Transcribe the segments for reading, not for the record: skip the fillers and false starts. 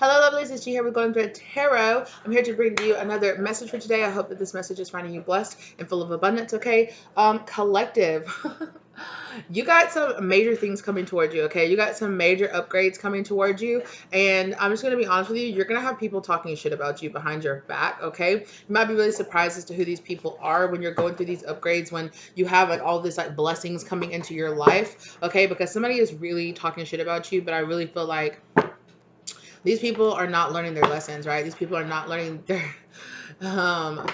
Hello, lovelies. It's G here with Going Through Tarot. I'm here to bring you another message for today. I hope that this message is finding you blessed and full of abundance. Okay, collective. You got some major things coming towards you. Okay, you got some major upgrades coming towards you, and I'm just gonna be honest with you. You're gonna have people talking shit about you behind your back. Okay, you might be really surprised as to who these people are when you're going through these upgrades. When you have like all this like blessings coming into your life. Okay, because somebody is really talking shit about you, but I really feel like these people are not learning their lessons, right? These people are not learning their um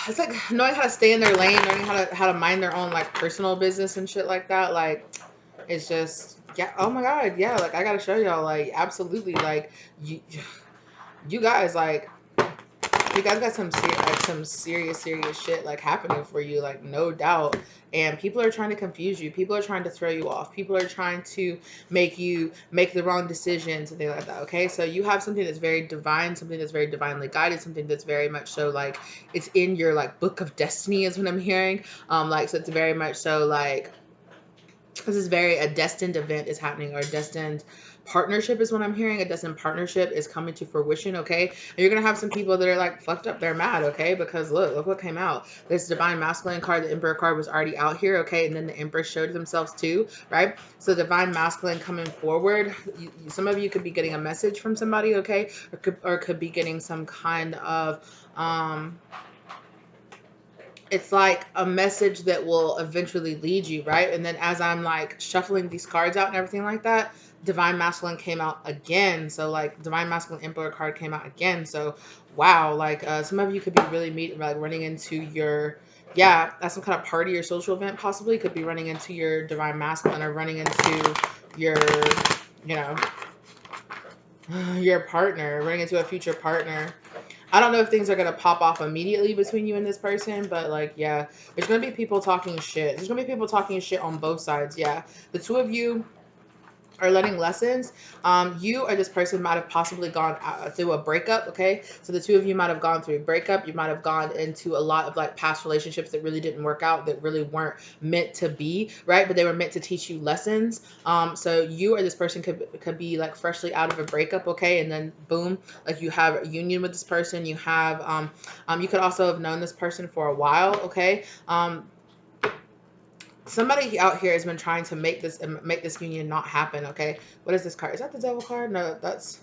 it's like knowing how to stay in their lane, learning how to mind their own like personal business and shit like that. Like it's just yeah, oh my god, yeah, like I gotta show y'all, like absolutely, like you guys like you guys got some serious shit like happening for you, like no doubt. And people are trying to confuse you. People are trying to throw you off. People are trying to make you make the wrong decisions and things like that. Okay, so you have something that's very divine, something that's very divinely guided, something that's very much so like it's in your like book of destiny is what I'm hearing. Like so it's very much so like this is very a destined event is happening, or a destined partnership is what I'm hearing. A destined partnership is coming to fruition. Okay, and you're gonna have some people that are like fucked up, they're mad. Okay, because look what came out. This divine masculine card, the emperor card, was already out here. Okay, and then the empress showed themselves too, right? So divine masculine coming forward, some of you could be getting a message from somebody. Okay, or could be getting some kind of it's like a message that will eventually lead you, right? And then as I'm like shuffling these cards out and everything like that, divine masculine came out again. So like divine masculine emperor card came out again. So wow, like some of you could be really like running into your at some kind of party or social event, possibly could be running into your divine masculine, or running into your you know your partner, running into a future partner. I don't know if things are going to pop off immediately between you and this person, but like, yeah, there's going to be people talking shit. There's going to be people talking shit on both sides. Yeah. The two of you are learning lessons. You or this person might have possibly gone through a breakup. Okay, so the two of you might have gone through a breakup. You might have gone into a lot of like past relationships that really didn't work out, that really weren't meant to be, right? But they were meant to teach you lessons. So you or this person could be like freshly out of a breakup. Okay, and then boom, like you have a union with this person. You have you could also have known this person for a while. Okay, somebody out here has been trying to make this union not happen. Okay, what is this card? Is that the devil card? No, that's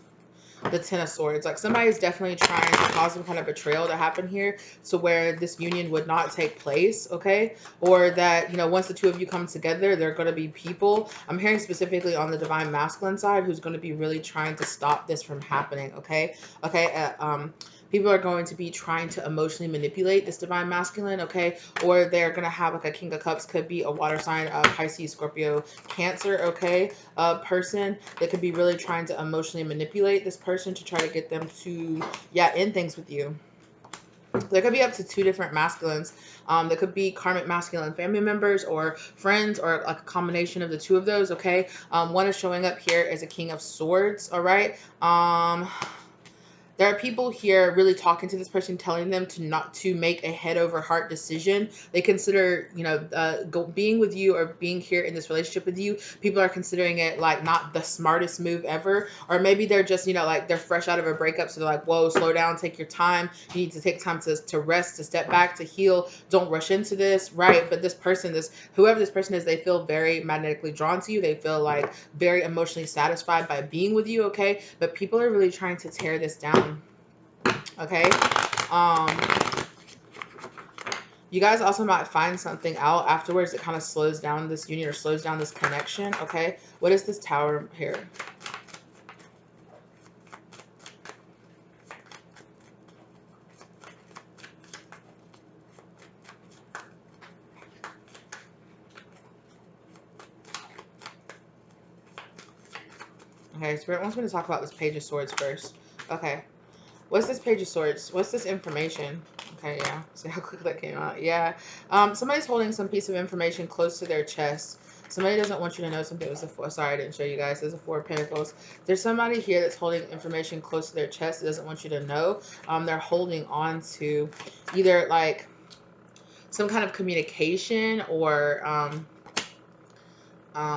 the Ten of Swords. Like somebody is definitely trying to cause some kind of betrayal to happen here, to where this union would not take place. Okay, or that once the two of you come together, there are going to be people, I'm hearing specifically on the divine masculine side, who's going to be really trying to stop this from happening. Okay, people are going to be trying to emotionally manipulate this divine masculine. Okay, or they're going to have like a King of Cups, could be a water sign, Pisces, Scorpio, Cancer. Okay, person that could be really trying to emotionally manipulate this person to try to get them to end things with you. There could be up to two different masculines. There could be karmic masculine family members or friends, or like a combination of the two of those. Okay, one is showing up here as a King of Swords. All right. There are people here really talking to this person, telling them to not to make a head over heart decision. They consider, being with you or being here in this relationship with you, people are considering it like not the smartest move ever. Or maybe they're just, like they're fresh out of a breakup. So they're like, whoa, slow down, take your time. You need to take time to rest, to step back, to heal. Don't rush into this, right? But this person, whoever this person is, they feel very magnetically drawn to you. They feel like very emotionally satisfied by being with you. Okay, but people are really trying to tear this down. Okay, you guys also might find something out afterwards that kind of slows down this union, or slows down this connection. Okay, what is this Tower here? Okay, Spirit wants me to talk about this Page of Swords first. Okay, what's this Page of Swords? What's this information? Okay, yeah. See how quick that came out. Yeah. Somebody's holding some piece of information close to their chest. Somebody doesn't want you to know something. It was a four. Sorry, I didn't show you guys. There's a Four of Pentacles. There's somebody here that's holding information close to their chest that doesn't want you to know. They're holding on to either like some kind of communication, or yeah.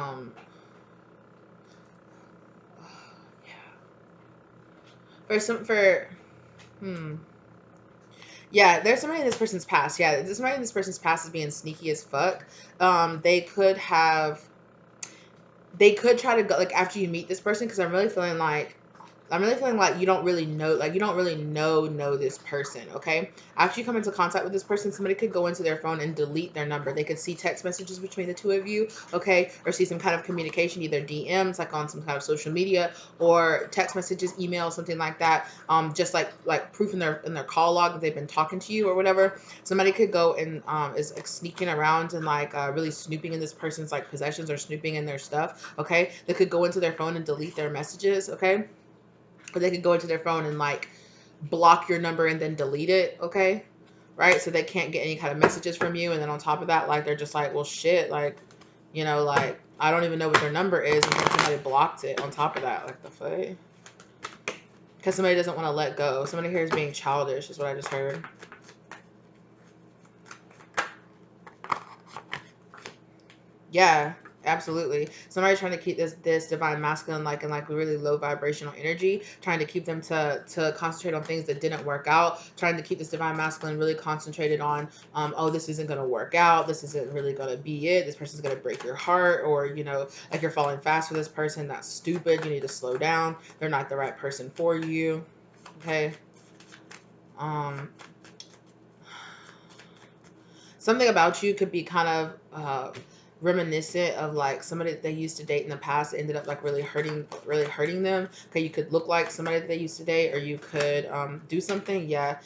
Hmm. Yeah, there's somebody in this person's past. Yeah, there's somebody in this person's past is being sneaky as fuck. They could have, they could try to go, like, after you meet this person, because I'm really feeling like you don't really know, like, you don't really know this person, okay? After you come into contact with this person, somebody could go into their phone and delete their number. They could see text messages between the two of you, okay? Or see some kind of communication, either DMs, like on some kind of social media, or text messages, email, something like that. Just like proof in their call log that they've been talking to you or whatever. Somebody could go and is like sneaking around and like really snooping in this person's like possessions or snooping in their stuff, okay? They could go into their phone and delete their messages, okay? Or they could go into their phone and like block your number and then delete it, okay? Right? So they can't get any kind of messages from you. And then on top of that, like, they're just like, well, shit, like, you know, like, I don't even know what their number is until somebody blocked it on top of that. Like, the fuck? Because somebody doesn't want to let go. Somebody here is being childish, is what I just heard. Yeah, absolutely. Somebody trying to keep this divine masculine like in like really low vibrational energy, trying to keep them to concentrate on things that didn't work out, trying to keep this divine masculine really concentrated on oh, this isn't gonna work out, this isn't really gonna be it, this person's gonna break your heart, or you know, like you're falling fast for this person, that's stupid, you need to slow down, they're not the right person for you. Okay. Um Something about you could be kind of reminiscent of like somebody that they used to date in the past ended up like really hurting them. Okay, you could look like somebody that they used to date, or you could do something. Yeah.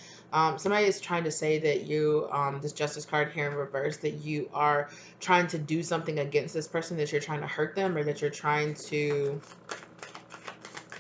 Somebody is trying to say that you, this justice card here in reverse, that you are trying to do something against this person, that you're trying to hurt them, or that you're trying to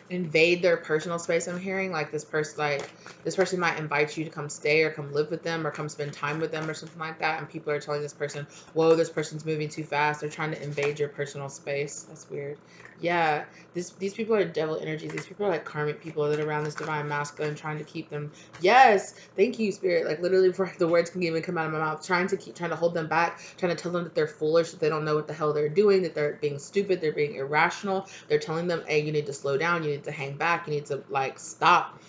invade their personal space. I'm hearing like this person might invite you to come stay or come live with them or come spend time with them or something like that, and people are telling this person, whoa, this person's moving too fast, they're trying to invade your personal space. That's weird. Yeah, these people are devil energies. These people are like karmic people that are around this divine masculine, trying to keep them. Yes, thank you, spirit. Like literally before the words can even come out of my mouth, trying to hold them back, trying to tell them that they're foolish, that they don't know what the hell they're doing, that they're being stupid, they're being irrational. They're telling them, hey, you need to slow down, you need to hang back, you need to like stop,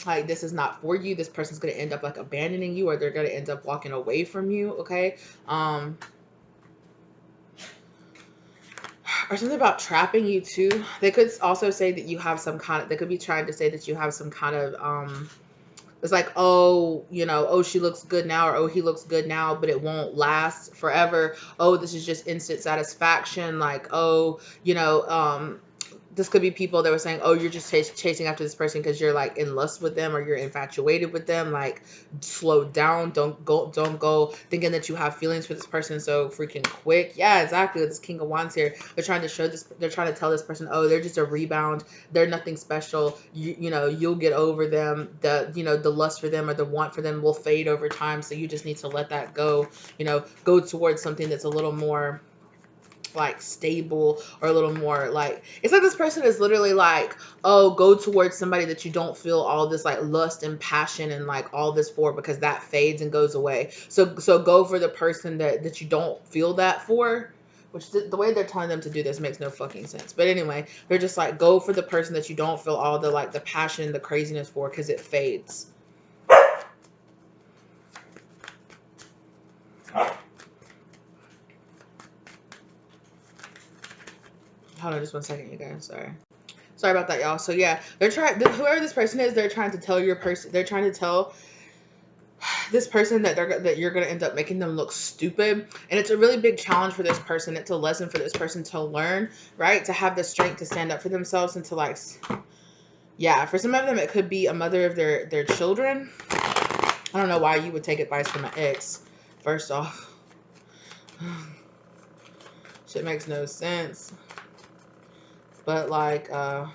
like this is not for you, this person's going to end up like abandoning you, or they're going to end up walking away from you, okay? Or something about trapping you too. They could also say that you have some kind of, they could be trying to say that you have some kind of it's like, oh, you know, oh, she looks good now, or oh, he looks good now, but it won't last forever. Oh, this is just instant satisfaction. Like, oh, you know, this could be people that were saying, oh, you're just chasing after this person because you're like in lust with them, or you're infatuated with them. Like, slow down. Don't go thinking that you have feelings for this person so freaking quick. Yeah, exactly. This King of Wands here, they're trying to show this, they're trying to tell this person, oh, they're just a rebound, they're nothing special, you know, you'll get over them, the, you know, the lust for them or the want for them will fade over time, so you just need to let that go, you know, go towards something that's a little more like stable, or a little more like, it's like this person is literally like, oh, go towards somebody that you don't feel all this like lust and passion and like all this for, because that fades and goes away. So go for the person that you don't feel that for, which the way they're telling them to do this makes no fucking sense. But anyway, they're just like, go for the person that you don't feel all the like the passion, the craziness for, because it fades. Hold on just one second, you guys. Sorry about that, y'all. So yeah, they're trying, whoever this person is, they're trying to tell your person, they're trying to tell this person that you're going to end up making them look stupid. And it's a really big challenge for this person. It's a lesson for this person to learn, right? To have the strength to stand up for themselves and to like, yeah, for some of them, it could be a mother of their children. I don't know why you would take advice from an ex, first off. Shit makes no sense. But like, or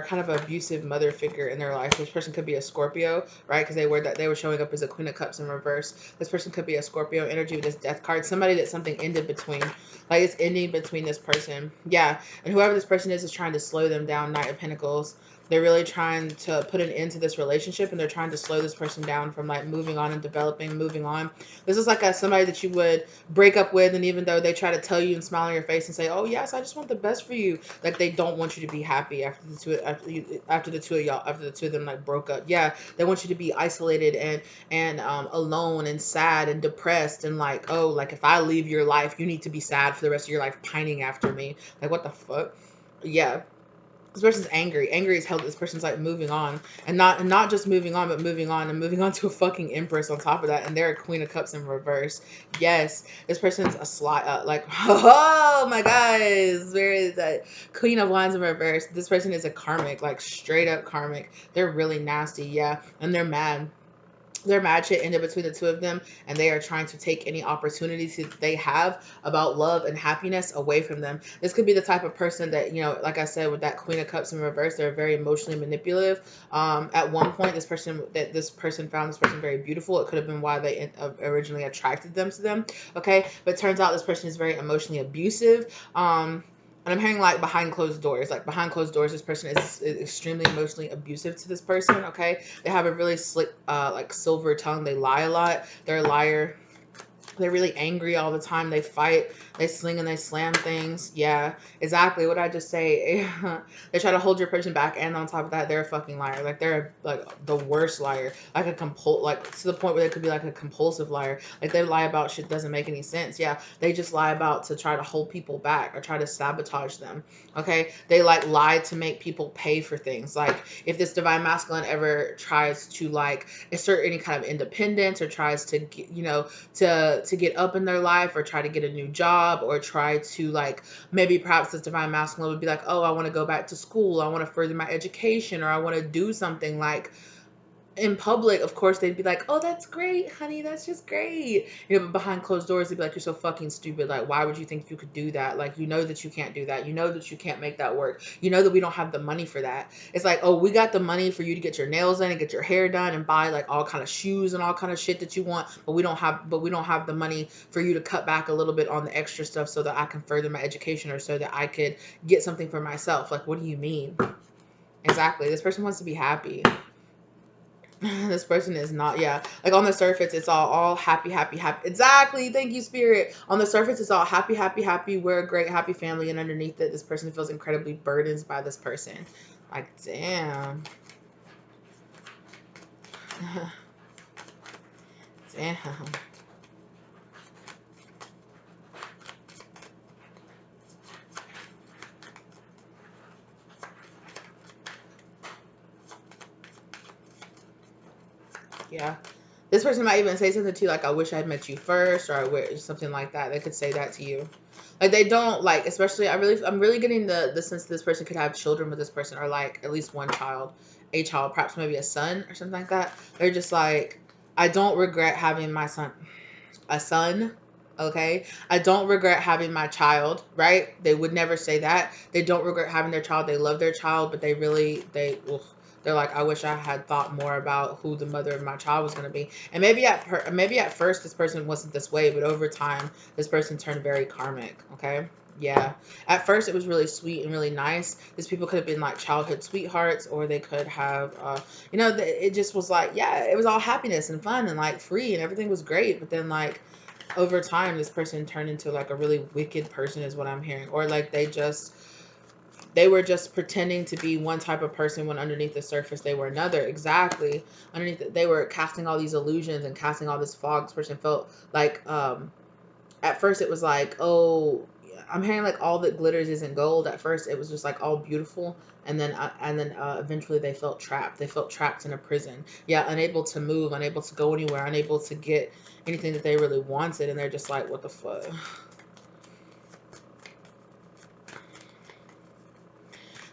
kind of abusive mother figure in their life. This person could be a Scorpio, right? Because they were showing up as a Queen of Cups in reverse. This person could be a Scorpio energy with this Death card. Somebody that something ended between, like it's ending between this person. Yeah, and whoever this person is trying to slow them down. Knight of Pentacles. They're really trying to put an end to this relationship, and they're trying to slow this person down from like moving on and developing, moving on. This is like somebody that you would break up with, and even though they try to tell you and smile on your face and say, "Oh yes, I just want the best for you," like they don't want you to be happy after the two of y'all, after the two of them like broke up. Yeah, they want you to be isolated and alone and sad and depressed, and like, oh, like if I leave your life, you need to be sad for the rest of your life, pining after me. Like what the fuck? Yeah. This person's angry. Angry as hell that this person's like moving on. And not just moving on, but moving on and moving on to a fucking empress on top of that. And they're a queen of cups in reverse. Yes. This person's a sly like oh my guys. Where is that? Queen of wands in reverse. This person is a karmic, like straight up karmic. They're really nasty, yeah. And they're mad. Their mad shit ended between the two of them, and they are trying to take any opportunities that they have about love and happiness away from them. This could be the type of person that, you know, like I said, with that Queen of Cups in reverse, they're very emotionally manipulative. At one point, this person found this person very beautiful. It could have been why they originally attracted them to them. Okay, but it turns out this person is very emotionally abusive. And I'm hearing like behind closed doors. Like behind closed doors, this person is extremely emotionally abusive to this person. Okay, they have a really slick, like silver tongue. They lie a lot. They're a liar. They're really angry all the time. They fight. They sling and they slam things. Yeah, exactly what I just say. They try to hold your person back, and on top of that, they're a fucking liar. Like they're like the worst liar. Like like to the point where they could be like a compulsive liar. Like they lie about shit doesn't make any sense. Yeah, they just lie about to try to hold people back or try to sabotage them. Okay, they like lie to make people pay for things. Like if this divine masculine ever tries to like assert any kind of independence or tries to get, you know, to get up in their life or try to get a new job or try to like maybe perhaps this divine masculine would be like, oh, I want to go back to school, I want to further my education, or I want to do something like in public. Of course they'd be like, oh, that's great, honey, that's just great, you know, but behind closed doors they'd be like, you're so fucking stupid, like why would you think you could do that, like you know that you can't do that, you know that you can't make that work, you know that we don't have the money for that. It's like, oh, we got the money for you to get your nails done and get your hair done and buy like all kind of shoes and all kind of shit that you want, but we don't have the money for you to cut back a little bit on the extra stuff so that I can further my education or so that I could get something for myself. Like what do you mean? Exactly, this person wants to be happy. This person is not, yeah, like on the surface it's all happy, happy, happy. Exactly, thank you, spirit. On the surface it's all happy, happy, happy, we're a great happy family, and underneath it this person feels incredibly burdened by this person. Like damn. Damn. Yeah, this person might even say something to you like, I wish I had met you first, or I wish something like that. They could say that to you. Like they don't like, especially I'm really getting the sense that this person could have children with this person, or like at least one child, a child, perhaps maybe a son or something like that. They're just like, I don't regret having my son, a son. Okay, I don't regret having my child, right? They would never say that. They don't regret having their child. They love their child, but they're like, I wish I had thought more about who the mother of my child was going to be. And maybe at first this person wasn't this way, but over time this person turned very karmic. Okay, yeah. At first it was really sweet and really nice. These people could have been like childhood sweethearts, or they could have, you know, it just was like, yeah, it was all happiness and fun and like free and everything was great. But then like over time this person turned into like a really wicked person is what I'm hearing, or like they were just pretending to be one type of person when underneath the surface they were another. Exactly. Underneath they were casting all these illusions and casting all this fog. This person felt like at first it was like, oh, I'm hearing like all that glitters isn't gold. At first it was just like all beautiful, and then eventually they felt trapped. They felt trapped in a prison. Yeah, unable to move, unable to go anywhere, unable to get anything that they really wanted, and they're just like, what the fuck.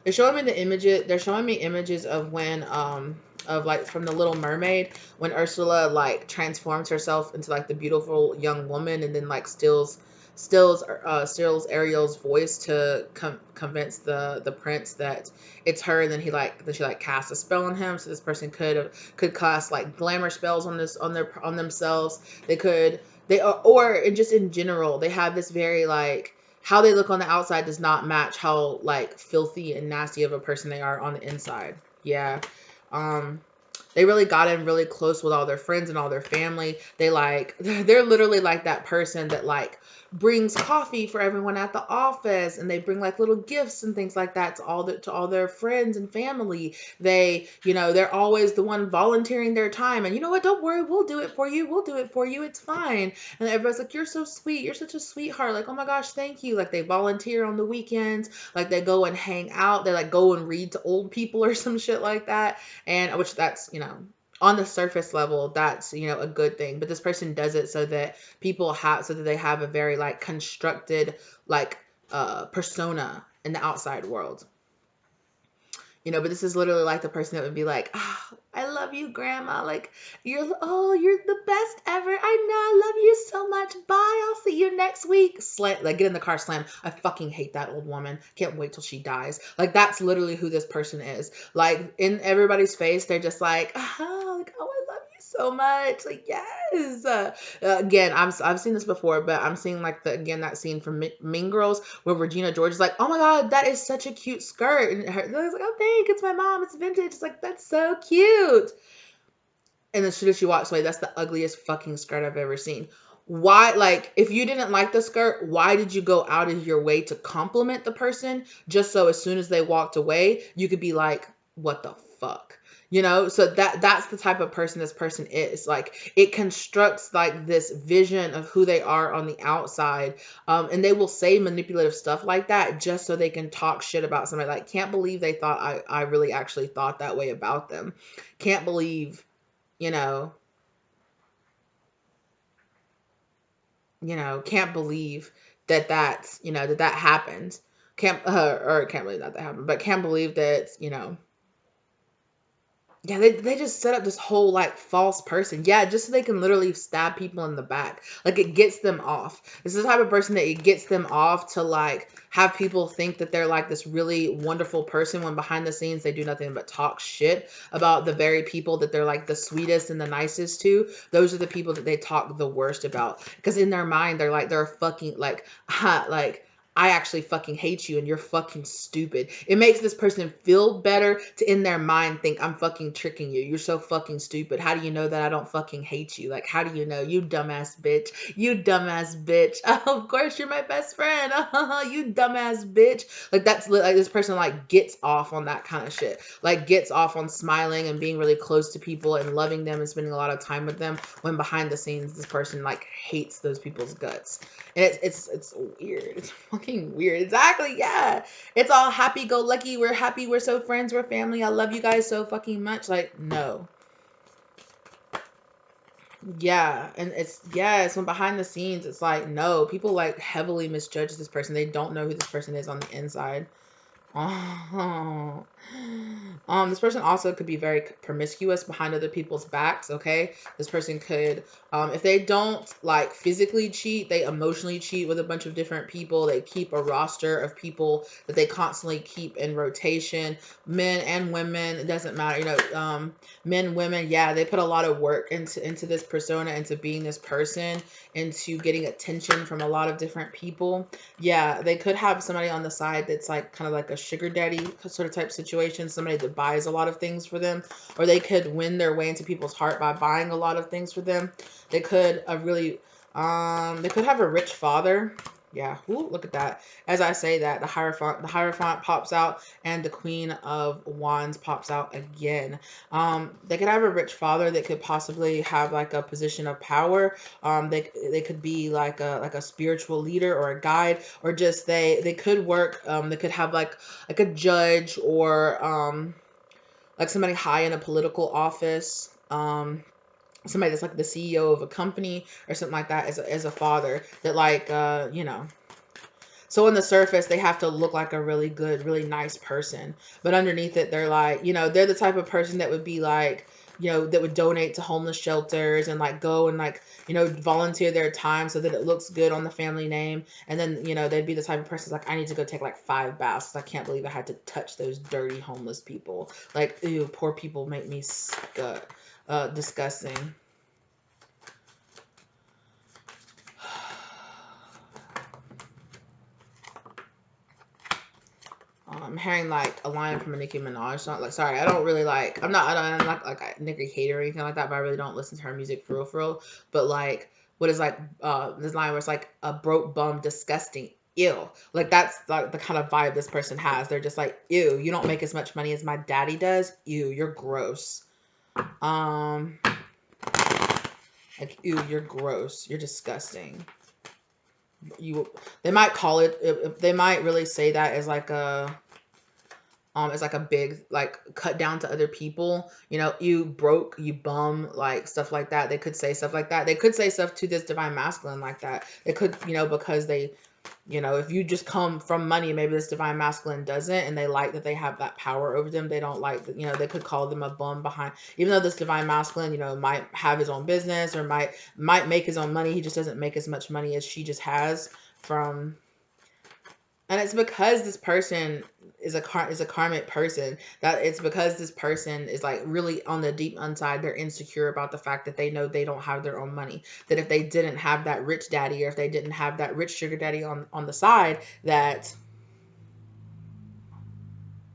They're showing me the images. They're showing me images of when of like from the Little Mermaid, when Ursula like transforms herself into like the beautiful young woman, and then like steals Ariel's voice to convince the prince that it's her, and then she like casts a spell on him. So this person could cast like glamour spells on on themselves. They could or just in general they have this very like, how they look on the outside does not match how like filthy and nasty of a person they are on the inside. Yeah. They really got in really close with all their friends and all their family. They like, they're literally like that person that like brings coffee for everyone at the office, and they bring like little gifts and things like that to all their friends and family. They, you know, they're always the one volunteering their time, and you know what, don't worry, we'll do it for you, we'll do it for you, it's fine. And everybody's like, you're so sweet, you're such a sweetheart, like, oh my gosh, thank you. Like, they volunteer on the weekends, like they go and hang out, they like go and read to old people or some shit like that. And which, that's, you know, on the surface level, that's, you know, a good thing. But this person does it so that so that they have a very like constructed like persona in the outside world. You know, but this is literally like the person that would be like, oh, I love you, grandma. Like, you're the best ever. I know, I love you so much. Bye. I'll see you next week. Slam, like, get in the car, slam. I fucking hate that old woman. Can't wait till she dies. Like, that's literally who this person is. Like, in everybody's face, they're just like, like, oh, I love you so much. Like, yes. Again, I've seen this before, but I'm seeing like that scene from Mean Girls where Regina George is like, oh my god, that is such a cute skirt, and her was like, oh thank, it's my mom, it's vintage. It's like, that's so cute. And as soon as she walks away, that's the ugliest fucking skirt I've ever seen. Why, like, if you didn't like the skirt, why did you go out of your way to compliment the person just so as soon as they walked away, you could be like, what the fuck? You know, so that's the type of person this person is. Like, it constructs like this vision of who they are on the outside, and they will say manipulative stuff like that just so they can talk shit about somebody. Like, can't believe they thought I really actually thought that way about them. Can't believe, you know, can't believe that's, that happened. Can't believe that happened, but can't believe that, yeah, they just set up this whole like false person. Yeah, just so they can literally stab people in the back. Like, it gets them off. This is the type of person that it gets them off to like have people think that they're like this really wonderful person when behind the scenes they do nothing but talk shit about the very people that they're like the sweetest and the nicest to. Those are the people that they talk the worst about. Because in their mind they're fucking like, like, I actually fucking hate you and you're fucking stupid. It makes this person feel better to, in their mind, think I'm fucking tricking you. You're so fucking stupid. How do you know that I don't fucking hate you? Like, how do you know? You dumbass bitch. You dumbass bitch. Oh, of course you're my best friend. You dumbass bitch. Like, that's like this person like gets off on that kind of shit. Like, gets off on smiling and being really close to people and loving them and spending a lot of time with them, when behind the scenes this person like hates those people's guts. And it's weird. It's fucking weird. Exactly. Yeah. It's all happy go lucky. We're happy. We're so friends. We're family. I love you guys so fucking much. Like, no. Yeah. And it's when behind the scenes, it's like, no, people like heavily misjudge this person. They don't know who this person is on the inside. Oh. This person also could be very promiscuous behind other people's backs, okay? This person could, if they don't like physically cheat, they emotionally cheat with a bunch of different people. They keep a roster of people that they constantly keep in rotation, men and women, it doesn't matter, men, women, yeah, they put a lot of work into this persona, into being this person, into getting attention from a lot of different people. Yeah, they could have somebody on the side that's like kind of like a sugar daddy sort of type situation, somebody that buys a lot of things for them, or they could win their way into people's heart by buying a lot of things for them. They could they could have a rich father. Yeah, ooh, look at that. As I say that, the Hierophant pops out, and the Queen of Wands pops out again. They could have a rich father that could possibly have like a position of power. They could be like a spiritual leader or a guide, or just they could work. They could have like a judge, or like somebody high in a political office. Somebody that's like the CEO of a company or something like that, as a father that like so on the surface they have to look like a really good, really nice person, but underneath it they're like, they're the type of person that would be like, that would donate to homeless shelters and like go and like, volunteer their time so that it looks good on the family name. And then, they'd be the type of person like, I need to go take like 5 baths. I can't believe I had to touch those dirty homeless people. Like, ew, poor people make me disgusting. I'm hearing like a line from a Nicki Minaj song. Like, sorry, I don't really like. I'm not like a Nicki hater or anything like that. But I really don't listen to her music for real, for real. But like, what is like this line where it's like a broke bum, disgusting, ew. Like that's like the kind of vibe this person has. They're just like, ew, you don't make as much money as my daddy does. Ew, you're gross. Like, ew, you're gross. You're disgusting. They might call it. They might really say that as like a it's like a big like cut down to other people, you know, you broke, you bum, like stuff like that. They could say stuff like that. They could say stuff to this divine masculine like that. It could, you know, because they, you know, if you just come from money, maybe this divine masculine doesn't, and they like that they have that power over them. They don't like, you know, they could call them a bum behind, even though this divine masculine, you know, might have his own business or might make his own money. He just doesn't make as much money as she just has from. And it's because this person is a karmic person, that it's because this person is like really on the deep inside, they're insecure about the fact that they know they don't have their own money. That if they didn't have that rich daddy, or if they didn't have that rich sugar daddy on the side, that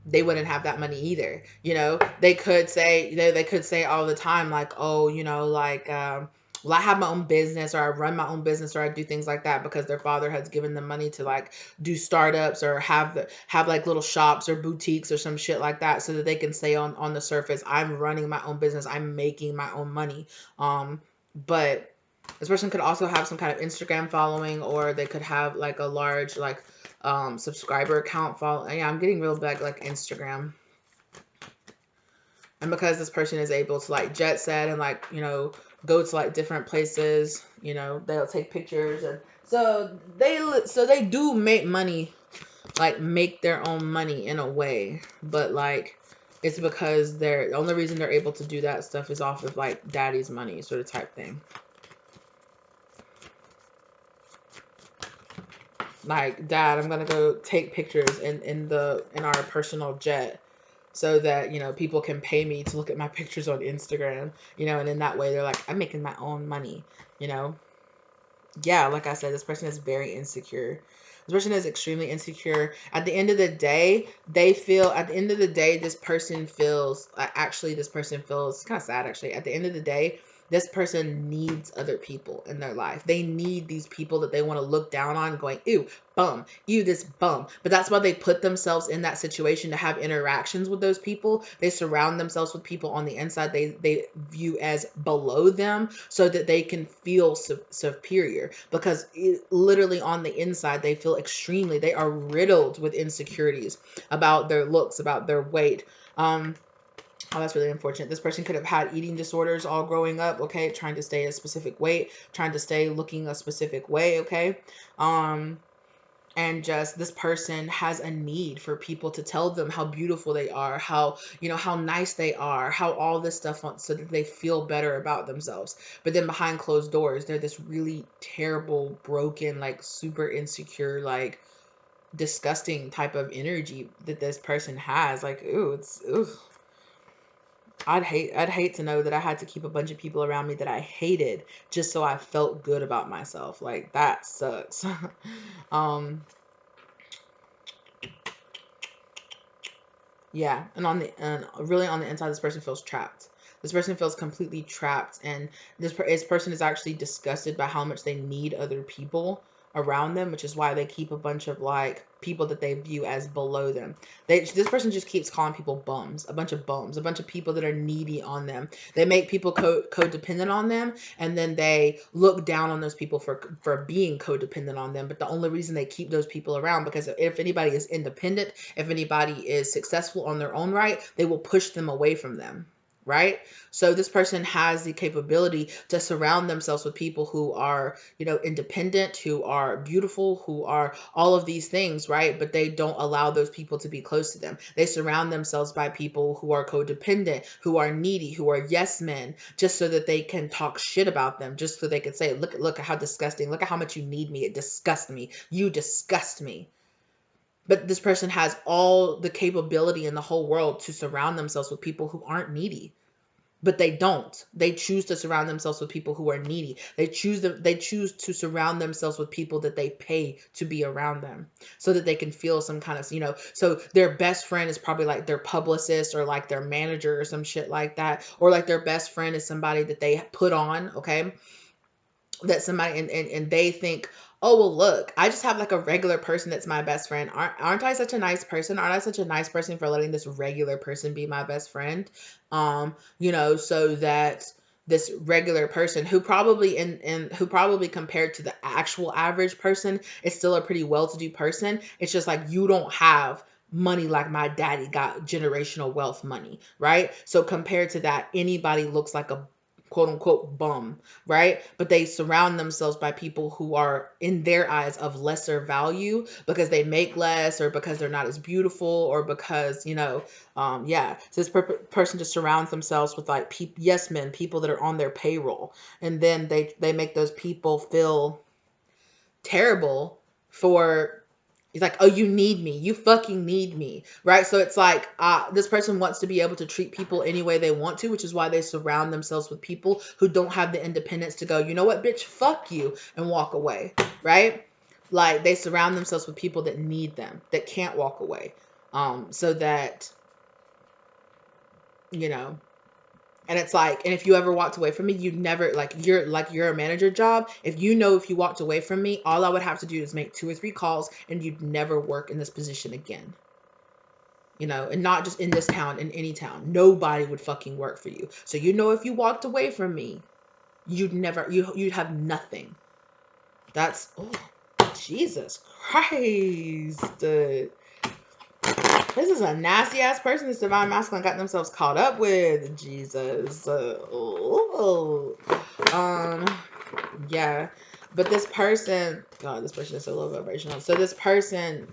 they wouldn't have that money either. You know, they could say, you know, they could say all the time like, oh, you know, like well, I have my own business, or I run my own business, or I do things like that because their father has given them money to like do startups, or have like little shops or boutiques or some shit like that, so that they can say on the surface, I'm running my own business, I'm making my own money. But this person could also have some kind of Instagram following, or they could have like a large like subscriber account follow. Yeah, I'm getting real big like Instagram. And because this person is able to like jet set and like, you know, go to like different places, you know, they'll take pictures, and so they do make money, like make their own money in a way, but like it's because the only reason they're able to do that stuff is off of like daddy's money sort of type thing. Like, dad, I'm gonna go take pictures in our personal jet, so that, you know, people can pay me to look at my pictures on Instagram, you know, and in that way they're like, I'm making my own money, you know. Yeah, like I said, this person is very insecure. This person is extremely insecure. At the end of the day, this person feels, this person feels, it's kind of sad actually. At the end of the day, this person needs other people in their life. They need these people that they want to look down on, going, ew, bum, ew, this bum. But that's why they put themselves in that situation, to have interactions with those people. They surround themselves with people on the inside they view as below them, so that they can feel superior. Because literally on the inside, they are riddled with insecurities about their looks, about their weight. Oh, that's really unfortunate. This person could have had eating disorders all growing up, okay? Trying to stay a specific weight, trying to stay looking a specific way, okay? And just this person has a need for people to tell them how beautiful they are, how, you know, how nice they are, how all this stuff, so that they feel better about themselves. But then behind closed doors, they're this really terrible, broken, like super insecure, like disgusting type of energy that this person has. Like, ooh. I'd hate to know that I had to keep a bunch of people around me that I hated just so I felt good about myself. Like, that sucks. Yeah, and really on the inside, this person feels trapped. This person feels completely trapped, and this person is actually disgusted by how much they need other people around them, which is why they keep a bunch of like people that they view as below them. This person just keeps calling people bums, a bunch of people that are needy on them. They make people codependent on them, and then they look down on those people for being codependent on them. But the only reason they keep those people around, because if anybody is independent, if anybody is successful on their own right, they will push them away from them. Right? So this person has the capability to surround themselves with people who are, you know, independent, who are beautiful, who are all of these things, right? But they don't allow those people to be close to them. They surround themselves by people who are codependent, who are needy, who are yes men, just so that they can talk shit about them, just so they can say, look at how disgusting, look at how much you need me. It disgusts me. You disgust me. But this person has all the capability in the whole world to surround themselves with people who aren't needy. but they don't. They choose to surround themselves with people who are needy. They choose to surround themselves with people that they pay to be around them, so that they can feel some kind of, so their best friend is probably like their publicist or like their manager or some shit like that, or like their best friend is somebody that they put on, okay? That somebody, and they think, oh, well, look, I just have like a regular person that's my best friend. Aren't I such a nice person? Aren't I such a nice person for letting this regular person be my best friend? So that this regular person, who probably who probably compared to the actual average person is still a pretty well-to-do person. It's just like, you don't have money like my daddy got generational wealth money, right? So compared to that, anybody looks like a quote unquote bum, right? But they surround themselves by people who are in their eyes of lesser value because they make less, or because they're not as beautiful, or because, so this person just surrounds themselves with like yes men, people that are on their payroll. And then they make those people feel terrible for, it's like, oh, you need me. You fucking need me. Right? So it's like, this person wants to be able to treat people any way they want to, which is why they surround themselves with people who don't have the independence to go, you know what, bitch, fuck you, and walk away. Right? Like, they surround themselves with people that need them, that can't walk away. So that, and it's like, and if you ever walked away from me, you'd never, you're a manager job. If you walked away from me, all I would have to do is make 2 or 3 calls, and you'd never work in this position again. And not just in this town, in any town. Nobody would fucking work for you. So, if you walked away from me, you'd have nothing. That's, oh, Jesus Christ. This is a nasty ass person this divine masculine got themselves caught up with. Jesus. Yeah. But this person, God, this person is so low vibrational. So this person,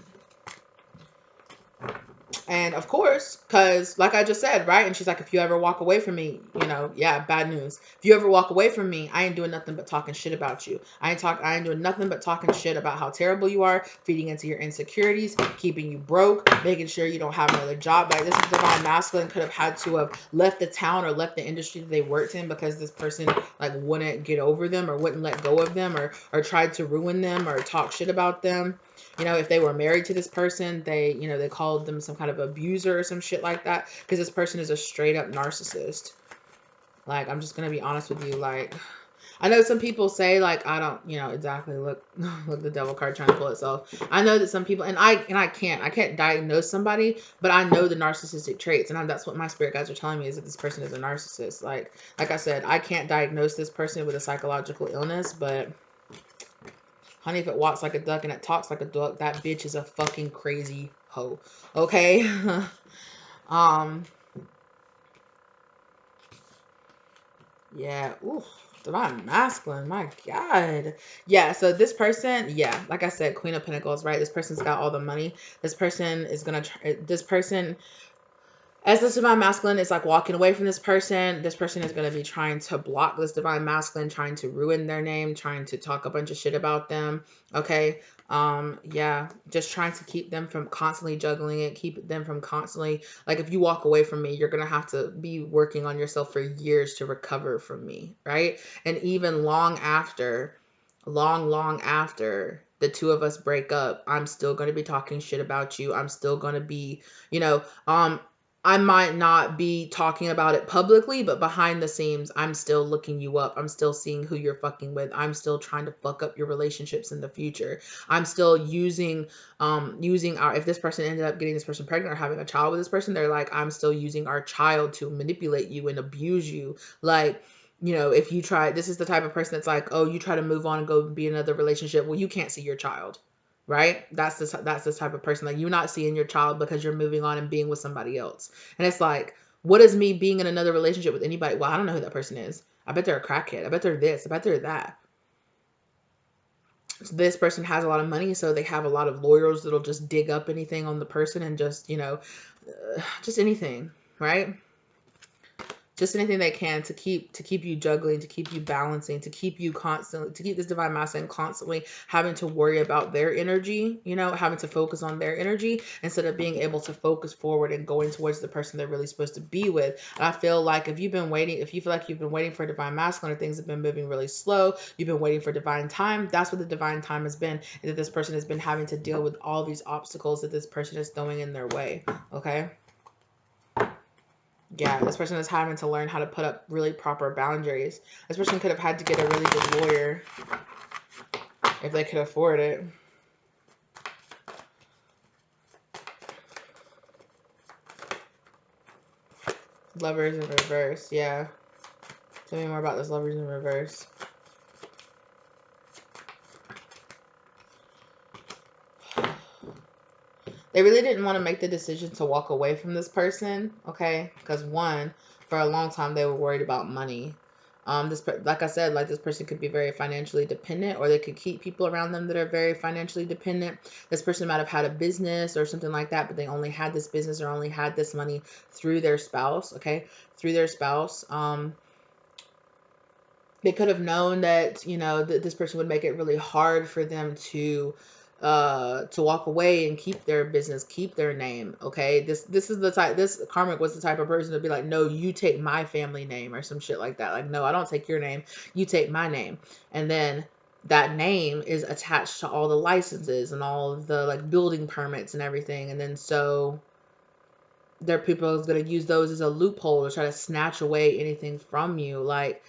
and of course, because like I just said, right? And she's like, if you ever walk away from me, bad news. If you ever walk away from me, I ain't doing nothing but talking shit about you. I ain't doing nothing but talking shit about how terrible you are, feeding into your insecurities, keeping you broke, making sure you don't have another job. Like, this is divine masculine could have had to have left the town or left the industry that they worked in because this person like wouldn't get over them, or wouldn't let go of them, or tried to ruin them, or talk shit about them. If they were married to this person, they called them some kind of abuser or some shit like that, because this person is a straight up narcissist. Like, I'm just going to be honest with you. Like, I know some people say, like, I don't, exactly look the devil card trying to pull itself. I know that some people, and I can't diagnose somebody, but I know the narcissistic traits, and that's what my spirit guides are telling me, is that this person is a narcissist. Like I said, I can't diagnose this person with a psychological illness, but honey, if it walks like a duck and it talks like a duck, that bitch is a fucking crazy hoe. Okay? Yeah. Ooh, divine masculine. My God. Yeah. So this person, yeah, like I said, Queen of Pentacles, right? This person's got all the money. This person is gonna. This person, as this divine masculine is like walking away from this person is going to be trying to block this divine masculine, trying to ruin their name, trying to talk a bunch of shit about them. Okay. Yeah, just trying to keep them from constantly juggling it, keep them from constantly, like, if you walk away from me, you're going to have to be working on yourself for years to recover from me, right? And even long after the two of us break up, I'm still going to be talking shit about you. I'm still going to be, I might not be talking about it publicly, but behind the scenes, I'm still looking you up. I'm still seeing who you're fucking with. I'm still trying to fuck up your relationships in the future. I'm still using if this person ended up getting this person pregnant or having a child with this person, they're like, I'm still using our child to manipulate you and abuse you. Like, if you try, this is the type of person that's like, oh, you try to move on and go be in another relationship. Well, you can't see your child. Right? That's this type of person. Like, you're not seeing your child because you're moving on and being with somebody else. And it's like, what is me being in another relationship with anybody? Well, I don't know who that person is. I bet they're a crackhead. I bet they're this. I bet they're that. So this person has a lot of money, so they have a lot of lawyers that'll just dig up anything on the person and just, just anything, right? just anything they can to keep you juggling, to keep you balancing, to keep you constantly, to keep this divine masculine constantly having to worry about their energy, you know, having to focus on their energy instead of being able to focus forward and going towards the person they're really supposed to be with. And I feel like if you feel like you've been waiting for divine masculine, or things have been moving really slow, you've been waiting for divine time, that's what the divine time has been, and that this person has been having to deal with all these obstacles that this person is throwing in their way. Okay. Yeah, this person is having to learn how to put up really proper boundaries. This person could have had to get a really good lawyer if they could afford it. Lovers in reverse, yeah. Tell me more about this lovers in reverse. They really didn't want to make the decision to walk away from this person, okay? Because one, for a long time, they were worried about money. Like I said, like this person could be very financially dependent, or they could keep people around them that are very financially dependent. This person might have had a business or something like that, but they only had this business or only had this money through their spouse, okay? Through their spouse. They could have known that, you know, that this person would make it really hard for them to walk away and keep their business, keep their name. Okay. This karmic was the type of person to be like, no, you take my family name or some shit like that. Like, no, I don't take your name. You take my name. And then that name is attached to all the licenses and all of the like building permits and everything. And then so there are people who's going to use those as a loophole to try to snatch away anything from you. Like,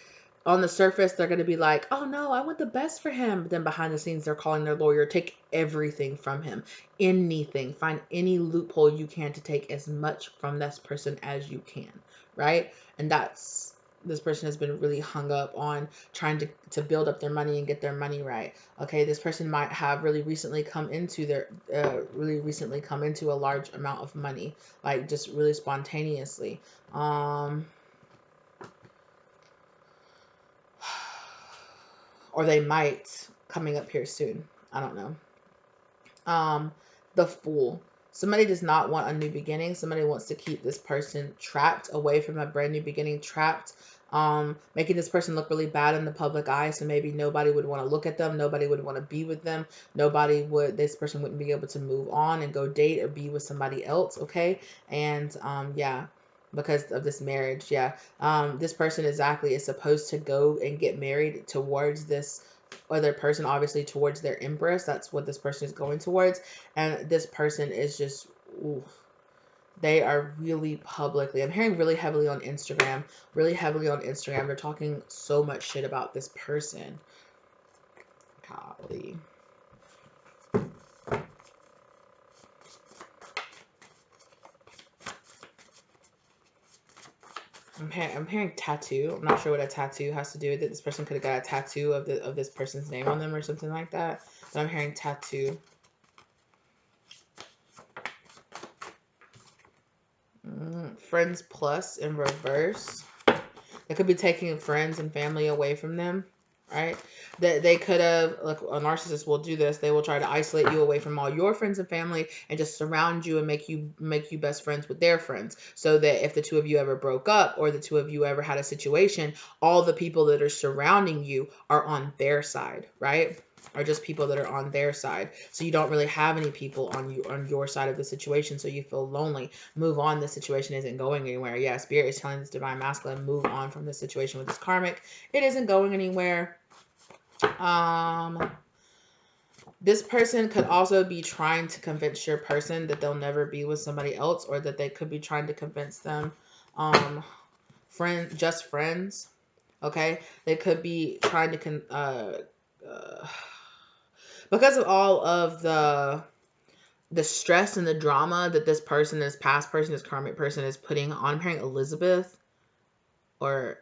on the surface, they're going to be like, oh no, I want the best for him. But then behind the scenes, they're calling their lawyer, take everything from him, anything, find any loophole you can to take as much from this person as you can, right? And this person has been really hung up on trying to build up their money and get their money right. Okay, this person might have really recently come into a large amount of money, like just really spontaneously. Or they might coming up here soon. I don't know. The Fool. Somebody does not want a new beginning. Somebody wants to keep this person trapped away from a brand new beginning, trapped, making this person look really bad in the public eye. So maybe nobody would want to look at them. Nobody would want to be with them. This person wouldn't be able to move on and go date or be with somebody else. Okay. And, yeah, because of this marriage. Yeah. This person exactly is supposed to go and get married towards this other person, obviously towards their empress. That's what this person is going towards. And this person is just, ooh, they are really publicly, I'm hearing really heavily on Instagram, They're talking so much shit about this person. Golly. I'm hearing tattoo. I'm not sure what a tattoo has to do with it. This person could have got a tattoo of this person's name on them or something like that. But I'm hearing tattoo. Friends plus in reverse. They could be taking friends and family away from them, right? That they could have, like a narcissist will do this. They will try to isolate you away from all your friends and family and just surround you and make you best friends with their friends. So that if the two of you ever broke up or the two of you ever had a situation, all the people that are surrounding you are on their side, right? Are just people that are on their side. So you don't really have any people on your side of the situation. So you feel lonely. Move on. This situation isn't going anywhere. Yeah, Spirit is telling this divine masculine, move on from this situation with this karmic. It isn't going anywhere. This person could also be trying to convince your person that they'll never be with somebody else, or that they could be trying to convince them, just friends. Okay, they could be trying to because of all of the stress and the drama that this past person, this karmic person is putting on. I'm hearing Elizabeth or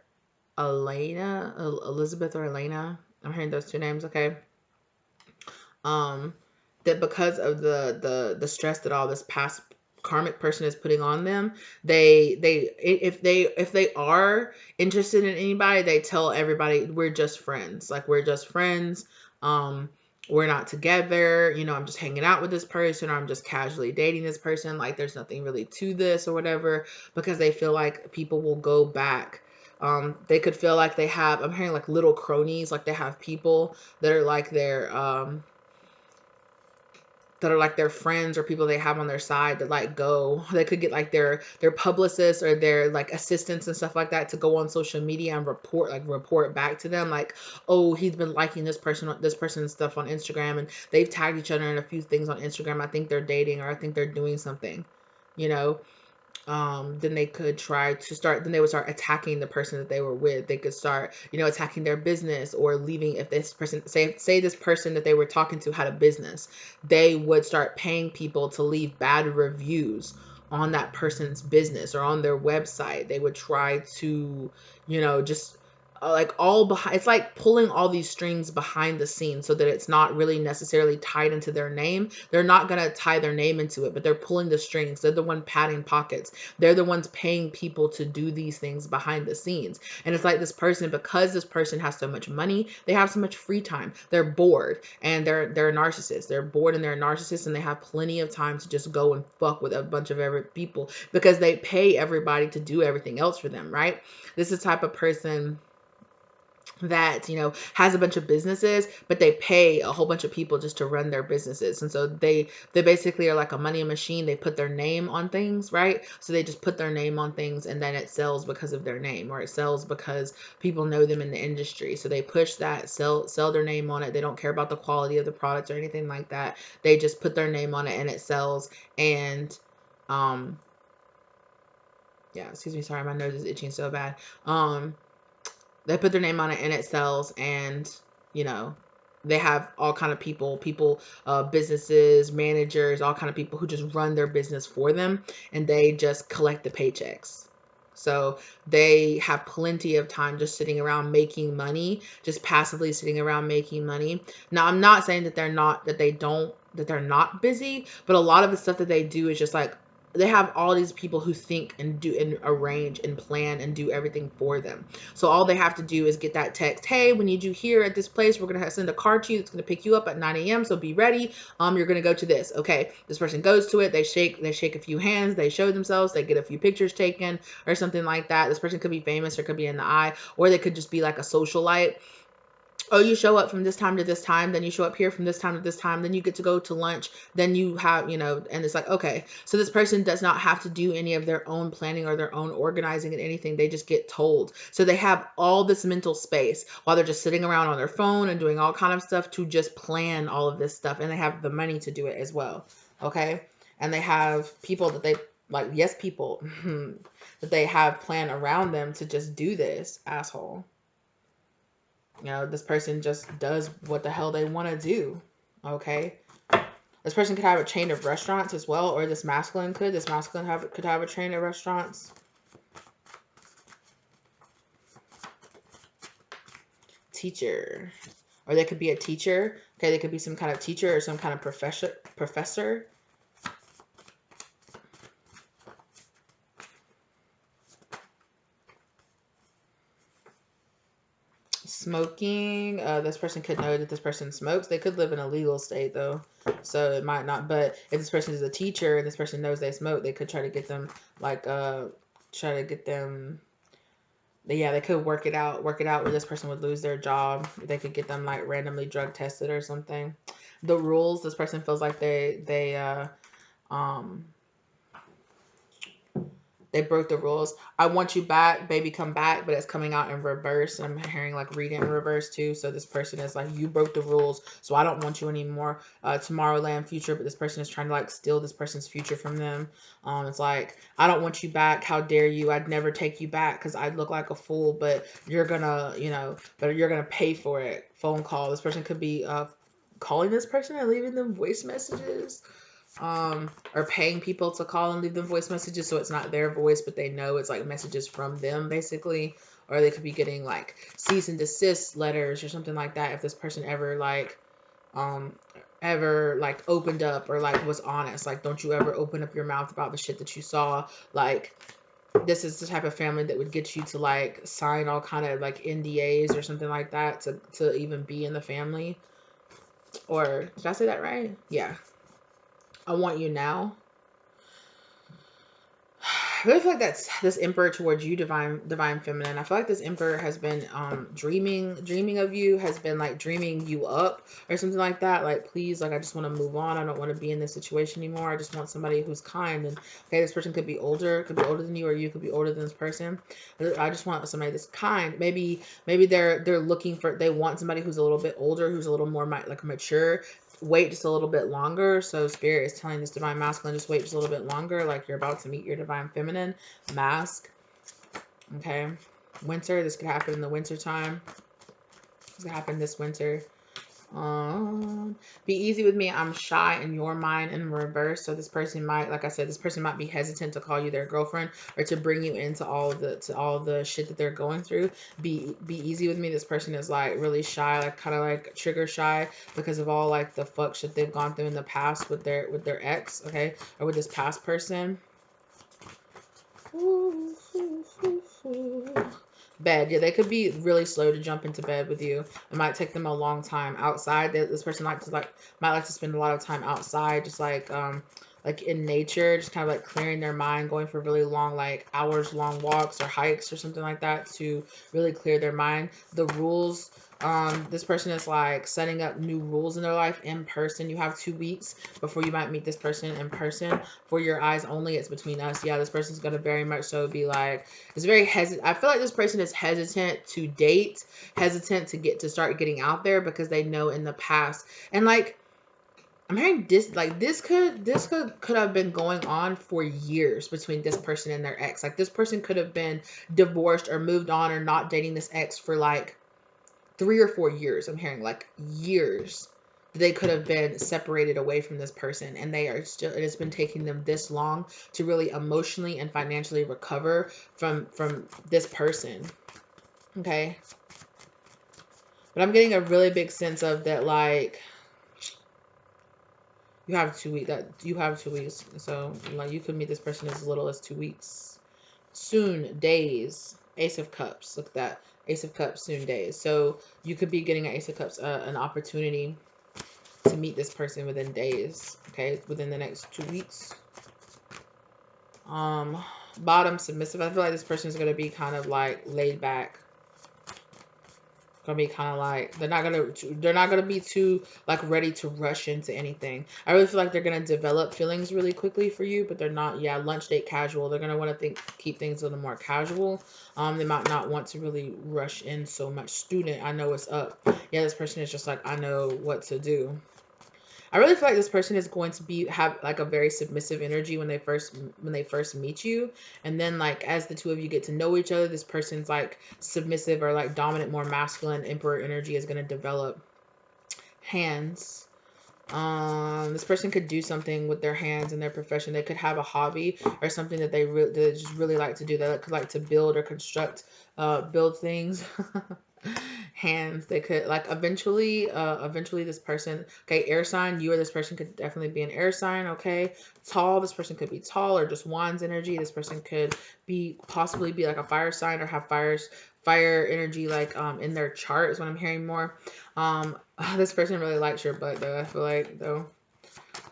Elena. Elizabeth or Elena. I'm hearing those two names, okay? That because of the stress that all this past karmic person is putting on them, if they are interested in anybody, they tell everybody, we're just friends. Like, we're just friends. We're not together, I'm just hanging out with this person, or I'm just casually dating this person. Like, there's nothing really to this or whatever, because they feel like people will go back They could feel like they have, I'm hearing like little cronies, like they have people that are like their friends or people they have on their side that like go, they could get like their publicists or their like assistants and stuff like that to go on social media and report back to them like, oh, he's been liking this person's stuff on Instagram, and they've tagged each other in a few things on Instagram. I think they're dating, or I think they're doing something, you know. Then they could try to start, then they would start attacking the person that they were with. They could start, you know, attacking their business or leaving. If this person, say this person that they were talking to had a business, they would start paying people to leave bad reviews on that person's business or on their website. They would try to, you know, just like all behind, it's like pulling all these strings behind the scenes so that it's not really necessarily tied into their name. They're not going to tie their name into it, but they're pulling the strings. They're the one padding pockets. They're the ones paying people to do these things behind the scenes. And it's like this person, because this person has so much money, they have so much free time. They're bored, and they're a narcissist. They're bored and they're a narcissist, and they have plenty of time to just go and fuck with a bunch of every people because they pay everybody to do everything else for them, right? This is the type of person that, you know, has a bunch of businesses, but they pay a whole bunch of people just to run their businesses. And so they basically are like a money machine. They put their name on things, right? So they just put their name on things, and then it sells because of their name, or it sells because people know them in the industry. So they push that, sell their name on it. They don't care about the quality of the products or anything like that. They just put their name on it and it sells. And yeah, excuse me, sorry, my nose is itching so bad. They put their name on it and it sells. And, you know, they have all kind of people, businesses, managers, all kind of people who just run their business for them, and they just collect the paychecks. So they have plenty of time just sitting around making money, just passively sitting around making money. Now, I'm not saying that they're not busy, but a lot of the stuff that they do is just like, they have all these people who think and do and arrange and plan and do everything for them. So all they have to do is get that text, hey, we need you here at this place. We're going to send a car to you. It's going to pick you up at 9 a.m. So be ready. You're going to go to this. Okay. This person goes to it. They shake a few hands. They show themselves. They get a few pictures taken or something like that. This person could be famous or could be in the eye, or they could just be like a socialite. Oh, you show up from this time to this time, then you show up here from this time to this time, then you get to go to lunch, then you have, you know, and it's like, okay, so this person does not have to do any of their own planning or their own organizing and anything. They just get told. So they have all this mental space while they're just sitting around on their phone and doing all kind of stuff to just plan all of this stuff. And they have the money to do it as well. Okay. And they have people that they like, yes, people that they have planned around them to just do this, asshole. You know, this person just does what the hell they want to do. Okay. This person could have a chain of restaurants as well, or this masculine could. This masculine could have a chain of restaurants. Teacher. Or they could be a teacher. Okay, they could be some kind of teacher or some kind of professor. Smoking. This person could know that this person smokes. They could live in a legal state though, so it might not. But if this person is a teacher and this person knows they smoke, they could try to get them like yeah, they could work it out where this person would lose their job. They could get them like randomly drug tested or something. The rules, this person feels like they broke the rules. I want you back, baby, come back, but it's coming out in reverse. I'm hearing like read it in reverse too. So this person is like, you broke the rules, so I don't want you anymore. Tomorrowland future, but this person is trying to like steal this person's future from them. It's like, I don't want you back. How dare you? I'd never take you back because I'd look like a fool, but you're gonna, but you're gonna pay for it. Phone call. This person could be calling this person and leaving them voice messages. Or paying people to call and leave them voice messages so it's not their voice, but they know it's like messages from them basically. Or they could be getting like cease and desist letters or something like that if this person ever opened up or like was honest. Like, don't you ever open up your mouth about the shit that you saw. Like, this is the type of family that would get you to like sign all kind of like NDAs or something like that to even be in the family. Or did I say that right? Yeah. I want you now. I really feel like that's this emperor towards you, divine feminine. I feel like this emperor has been dreaming of you, has been like dreaming you up or something like that. Like, please, like, I just want to move on. I don't want to be in this situation anymore. I just want somebody who's kind. And okay, this person could be older than you, or you could be older than this person. I just want somebody that's kind. Maybe they're looking for, they want somebody who's a little bit older, who's a little more like mature. Wait just a little bit longer. So spirit is telling this divine masculine, just wait just a little bit longer, like you're about to meet your divine feminine mask. Okay, winter, this could happen in the winter time. This could happen this winter. Be easy with me. I'm shy in your mind in reverse. So this person might, like I said, this person might be hesitant to call you their girlfriend or to bring you into all the shit that they're going through. Be easy with me. This person is like really shy, like kind of like trigger shy because of all like the fuck shit they've gone through in the past with their ex, okay, or with this past person. Bed. Yeah, they could be really slow to jump into bed with you. It might take them a long time outside. This person might like to spend a lot of time outside, just like in nature, just kind of like clearing their mind, going for really long, like hours long walks or hikes or something like that to really clear their mind. The rules, this person is like setting up new rules in their life in person. You have 2 weeks before you might meet this person in person. For your eyes only, it's between us. Yeah, this person's gonna very much so be like, it's very hesitant. I feel like this person is hesitant to date, hesitant to start getting out there because they know in the past. And like, I'm hearing this could have been going on for years between this person and their ex. Like, this person could have been divorced or moved on or not dating this ex for like 3 or 4 years. I'm hearing like years. They could have been separated away from this person, and they are still, it has been taking them this long to really emotionally and financially recover from this person. Okay. But I'm getting a really big sense of that, like, you have 2 weeks, so like you could meet this person as little as 2 weeks. Soon, days. Ace of Cups, look at that. Ace of Cups, soon, days. So you could be getting an Ace of Cups, an opportunity to meet this person within days, okay, within the next 2 weeks. Bottom, submissive. I feel like this person is going to be kind of like laid back. Gonna be kind of like, they're not gonna be too like ready to rush into anything. I really feel like they're gonna develop feelings really quickly for you, but they're not, yeah, lunch date casual. They're gonna want to keep things a little more casual. They might not want to really rush in so much. Student, I know what's up. Yeah, this person is just like, I know what to do. I really feel like this person is going to have like a very submissive energy when they first meet you, and then like as the two of you get to know each other, this person's like submissive or like dominant, more masculine emperor energy is going to develop. Hands. This person could do something with their hands in their profession. They could have a hobby or something that they just really like to do. They could like to build or construct, build things. Hands. They could like eventually this person, okay, air sign, you or this person could definitely be an air sign. Okay, tall, this person could be tall or just wands energy. This person could possibly be like a fire sign or have fire energy like in their chart is what I'm hearing more. This person really likes your butt though. I feel like though,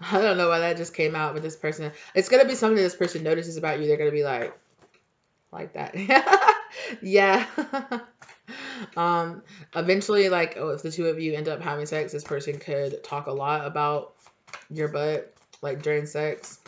I don't know why that just came out, but this person, it's gonna be something this person notices about you. They're gonna be like that. Yeah. Eventually, like, oh, if the two of you end up having sex, this person could talk a lot about your butt, like during sex.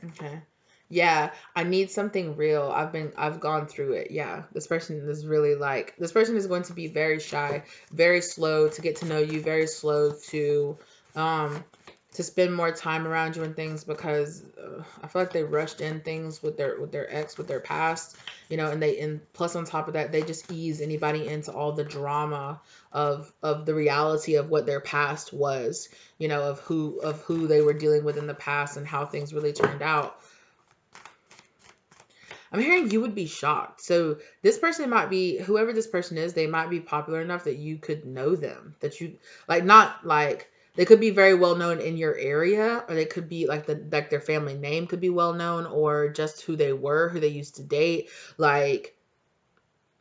Okay. Yeah, I need something real. I've gone through it. Yeah. This person is really like, this person is going to be very shy, very slow to get to know you, very slow um to spend more time around you and things because I feel like they rushed in things with their ex, with their past, and plus on top of that, they just ease anybody into all the drama of the reality of what their past was, of who they were dealing with in the past and how things really turned out. I'm hearing you would be shocked. So this person might be, whoever this person is, they might be popular enough that you could know them. That you like, not like, they could be very well known in your area, or they could be like their family name could be well known, or just who they were, who they used to date. Like,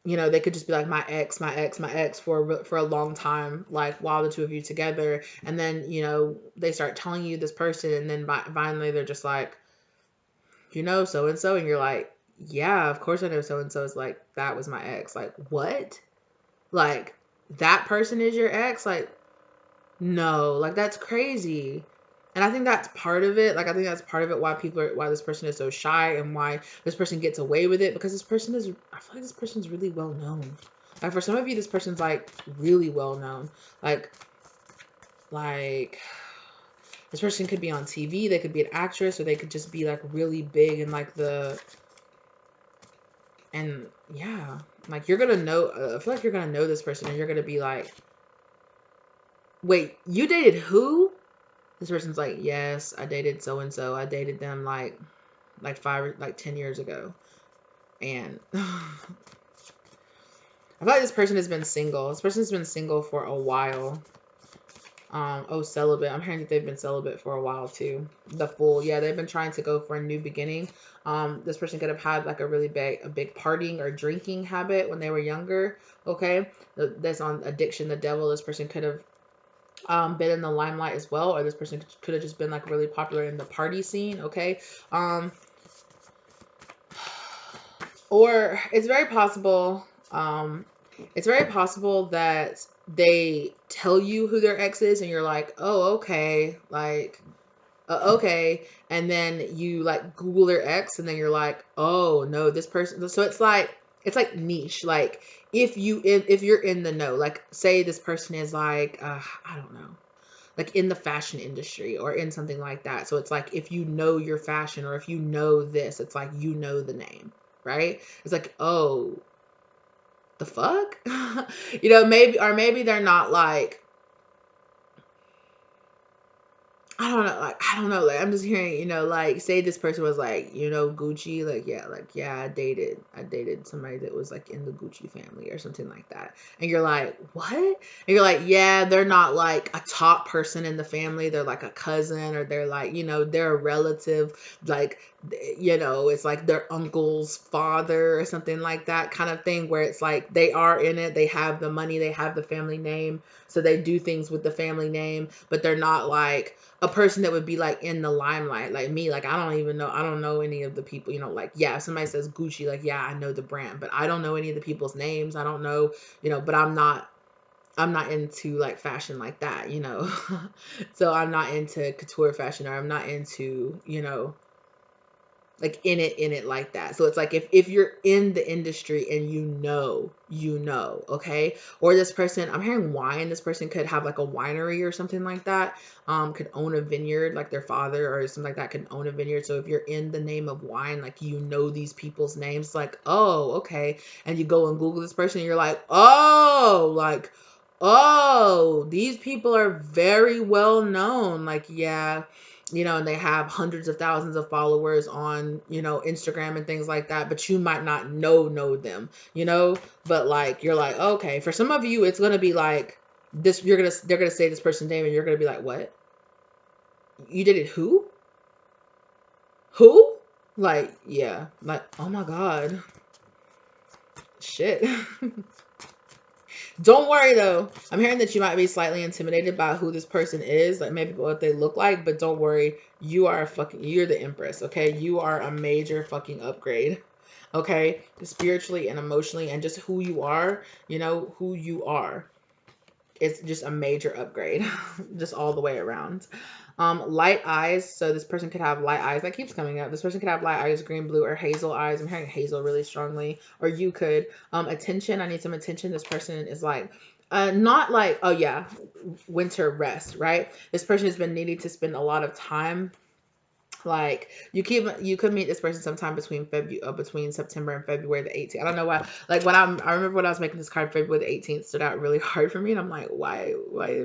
you know, they could just be like, my ex, my ex, my ex for a long time, like while the two of you together. And then, you know, they start telling you this person, and then finally they're just like, you know, so and so. And you're like, yeah, of course I know so and so. Is like, that was my ex. Like, what? Like, that person is your ex? Like, no, like that's crazy. And I think that's part of it. Like, I think that's part of it why this person is so shy, and why this person gets away with it, because I feel like this person's really well known. Like, for some of you, this person's like really well known. Like this person could be on TV, they could be an actress, or they could just be like really big in like and yeah, like you're gonna know, I feel like you're gonna know this person, and you're gonna be like, wait, you dated who? This person's like, yes, I dated so and so. I dated them like 10 years ago. And I feel like this person has been single. This person's been single for a while. Oh, celibate. I'm hearing that they've been celibate for a while too. The Fool. Yeah, they've been trying to go for a new beginning. This person could have had like a big partying or drinking habit when they were younger. Okay, that's on addiction, the devil. This person could have been in the limelight as well, or this person could have just been like really popular in the party scene. Okay, or it's very possible. It's very possible that they tell you who their ex is, and you're like, oh, okay, like, okay, and then you like Google their ex, and then you're like, oh no, this person. So it's like niche. Like, if you're in the know, like say this person is like, I don't know, like in the fashion industry or in something like that. So it's like, if you know your fashion, or if you know this, it's like, you know the name, right? It's like, oh, the fuck? You know, maybe they're not like, I don't know, like I'm just hearing, you know, like say this person was like, you know, Gucci, like yeah, I dated somebody that was like in the Gucci family or something like that. And you're like, what? And you're like, yeah, they're not like a top person in the family, they're like a cousin, or they're like, you know, they're a relative, like, you know, it's like their uncle's father or something like that kind of thing, where it's like they are in it, they have the money, they have the family name, so they do things with the family name, but they're not like a person that would be like in the limelight, like me. Like, I don't know any of the people, you know, like, yeah, if somebody says Gucci, like, yeah, I know the brand, but I don't know any of the people's names. I don't know, you know, but I'm not into like fashion like that, you know. So I'm not into couture fashion, or I'm not into, you know, like in it like that. So it's like, if you're in the industry and you know, okay. Or this person, I'm hearing wine, this person could have like a winery or something like that, could own a vineyard, like their father or something like that could own a vineyard. So if you're in the name of wine, like, you know, these people's names, like, oh, okay. And you go and Google this person, and you're like, oh, like, oh, these people are very well known, like, yeah, you know, and they have hundreds of thousands of followers on, you know, Instagram and things like that, but you might not know them, you know. But like, you're like, okay, for some of you, it's going to be like this, they're going to say this person's name, and you're going to be like, what? You did it? Who? Like, yeah, like, oh my God, shit. Don't worry though. I'm hearing that you might be slightly intimidated by who this person is, like maybe what they look like, but don't worry. You're the Empress, okay? You are a major fucking upgrade, okay? Spiritually and emotionally, and just who you are, you know, who you are. It's just a major upgrade, just all the way around. Light eyes. So this person could have light eyes. That keeps coming up. This person could have light eyes, green, blue, or hazel eyes. I'm hearing hazel really strongly. Or you could. Attention. I need some attention. This person is like, not like, oh yeah, winter rest, right? This person has been needing to spend a lot of time. Like, you could meet this person sometime between September and February the 18th. I don't know why. Like, I remember when I was making this card, February the 18th stood out really hard for me, and I'm like, why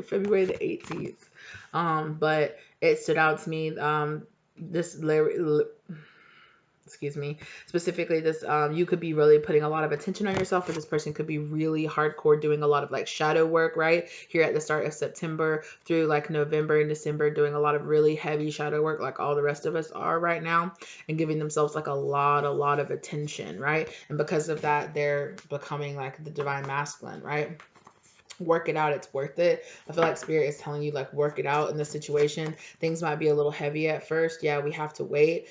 February the 18th? But it stood out to me. This excuse me, specifically this, you could be really putting a lot of attention on yourself, or this person could be really hardcore doing a lot of like shadow work, right? Here at the start of September through like November and December, doing a lot of really heavy shadow work, like all the rest of us are right now, and giving themselves like a lot of attention, right? And because of that, they're becoming like the divine masculine, right? Work it out, it's worth it. I feel like spirit is telling you like work it out in this situation. Things might be a little heavy at first. Yeah, we have to wait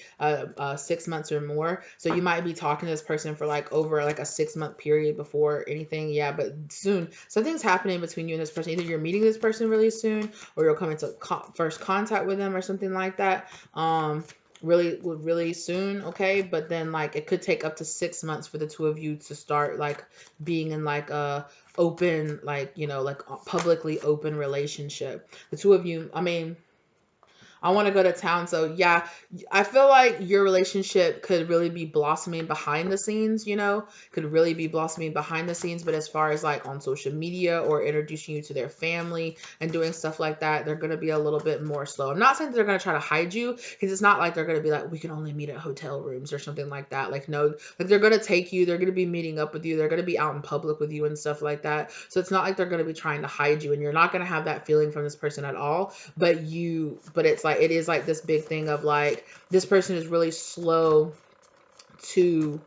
6 months or more. So you might be talking to this person for like over like a 6 month period before anything. Yeah, but soon something's happening between you and this person. Either you're meeting this person really soon, or you'll come into first contact with them or something like that. Really soon, okay? But then like it could take up to 6 months for the two of you to start like being in like a open, like, you know, like a publicly open relationship. The two of you, I mean, I want to go to town. So yeah, I feel like your relationship could really be blossoming behind the scenes, you know, could really be blossoming behind the scenes. But as far as like on social media or introducing you to their family and doing stuff like that, they're going to be a little bit more slow. I'm not saying that they're going to try to hide you, because it's not like they're going to be like, we can only meet at hotel rooms or something like that. Like, no, like they're going to take you, they're going to be meeting up with you, they're going to be out in public with you and stuff like that. So it's not like they're going to be trying to hide you, and you're not going to have that feeling from this person at all. But it's like, it is like this big thing of like, this person is really slow to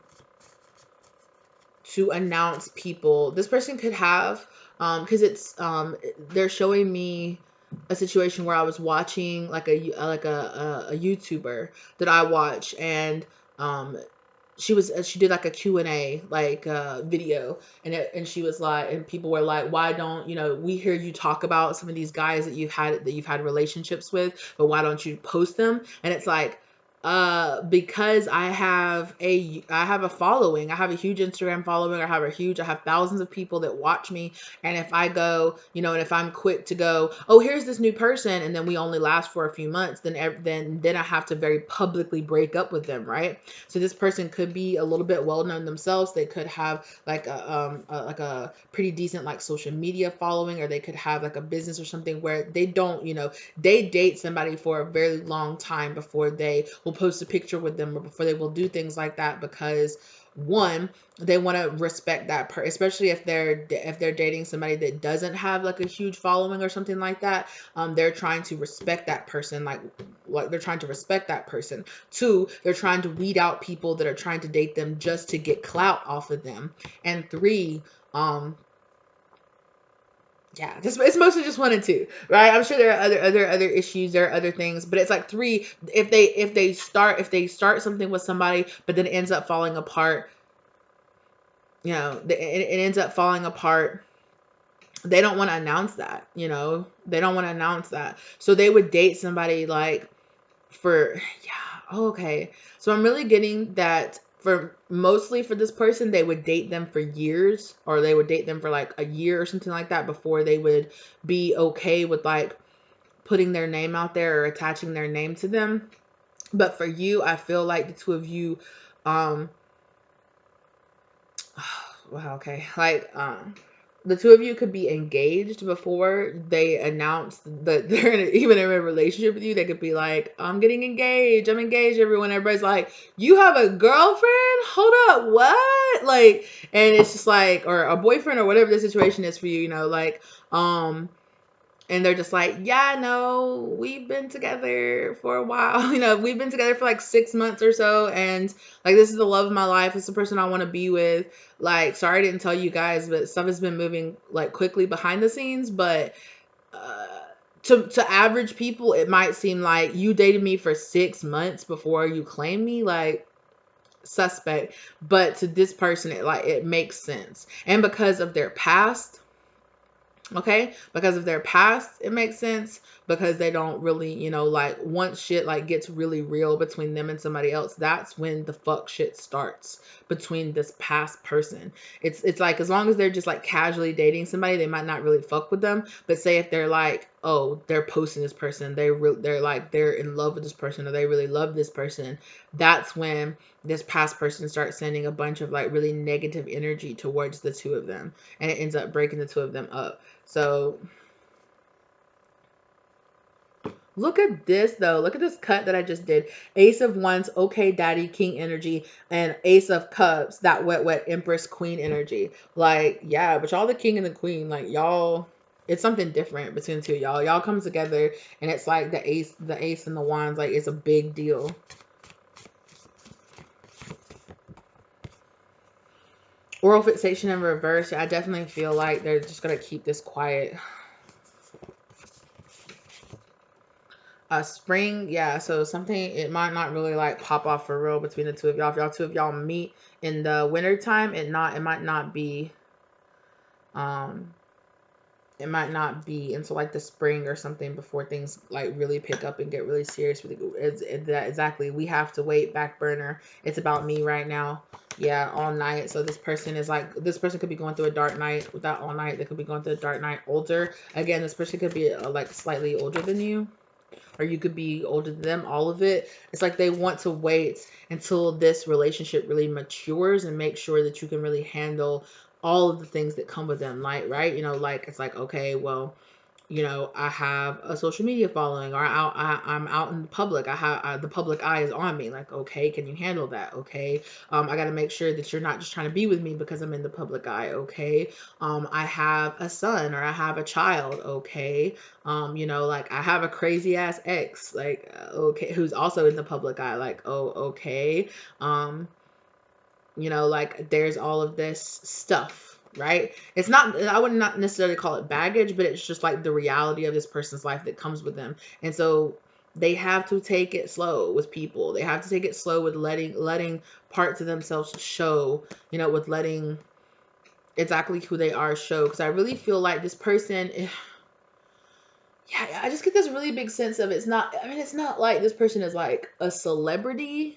announce people. This person could have, because they're showing me a situation where I was watching like a YouTuber that I watch, and she did like a Q&A like video, and she was like, and people were like, why don't, you know, we hear you talk about some of these guys that you've had relationships with, but why don't you post them? And it's like, because I have a following. I have a huge Instagram following. I have thousands of people that watch me. And if I go, you know, and if I'm quick to go, oh, here's this new person, and then we only last for a few months, then I have to very publicly break up with them, right? So this person could be a little bit well known themselves. They could have like a pretty decent like social media following, or they could have like a business or something where they don't, you know, they date somebody for a very long time before they will post a picture with them, or before they will do things like that, because one, they want to respect that person, especially if they're dating somebody that doesn't have like a huge following or something like that. They're trying to respect that person, like they're trying to respect that person. Two, they're trying to weed out people that are trying to date them just to get clout off of them. And three, yeah, just it's mostly just one and two, right? I'm sure there are other issues, there are other things, but it's like three. If they start something with somebody, but then it ends up falling apart, you know, it ends up falling apart. They don't want to announce that, you know, they don't want to announce that, so they would date somebody like for, yeah, okay. So I'm really getting that for mostly for this person, they would date them for years, or they would date them for like a year or something like that before they would be okay with like putting their name out there or attaching their name to them. But for you, I feel like the two of you, um, well, okay, like, the two of you could be engaged before they announce that they're even in a relationship with you. They could be like, I'm getting engaged. I'm engaged, everyone. Everybody's like, you have a girlfriend? Hold up, what? Like, and it's just like, or a boyfriend, or whatever the situation is for you, you know, like, and they're just like, yeah, no, we've been together for a while. You know, we've been together for like 6 months or so. And like, this is the love of my life. It's the person I want to be with. Like, sorry, I didn't tell you guys, but stuff has been moving like quickly behind the scenes. But uh, to average people, it might seem like you dated me for 6 months before you claim me. Like, suspect. But to this person, it makes sense. And because of their past, okay, because of their past, it makes sense, because they don't really, you know, like, once shit like gets really real between them and somebody else, that's when the fuck shit starts between this past person. It's like, as long as they're just like casually dating somebody, they might not really fuck with them. But say if they're like, oh, they're posting this person, they're in love with this person, or they really love this person, that's when this past person starts sending a bunch of like really negative energy towards the two of them, and it ends up breaking the two of them up. So Look at this though. Look at this cut that I just did. Ace of Wands, okay, daddy, king energy, and Ace of Cups, that wet, wet Empress, queen energy. Like, yeah, but y'all the king and the queen, like y'all, it's something different between the two of y'all. Y'all come together and it's like the ace and the wands, like it's a big deal. Oral fixation in reverse. I definitely feel like they're just gonna keep this quiet. Spring, yeah, so something, it might not really like pop off for real between the two of y'all. If y'all two of y'all meet in the winter time, it might not be um it might not be until like the spring or something before things like really pick up and get really serious with it. That exactly, we have to wait, back burner. It's about me right now. Yeah, all night. So this person is like, this person could be going through a dark night. Without all night, they could be going through a dark night. Older, again, this person could be like slightly older than you, or you could be older than them. All of it, it's like they want to wait until this relationship really matures and make sure that you can really handle all of the things that come with them, like, right, you know, like it's like, okay, well, you know, I have a social media following, or I'm out in the public. I have the public eye is on me. Like, okay, can you handle that? Okay, I got to make sure that you're not just trying to be with me because I'm in the public eye. Okay, I have a son or I have a child. Okay, you know, like I have a crazy ass ex, like, okay, who's also in the public eye. Like, oh, okay, you know, like there's all of this stuff, right? It's not, I would not necessarily call it baggage, but it's just like the reality of this person's life that comes with them. And so they have to take it slow with people. They have to take it slow with letting parts of themselves show, you know, with letting exactly who they are show. Because I really feel like this person, yeah, I just get this really big sense of, it's not, I mean, it's not like this person is like a celebrity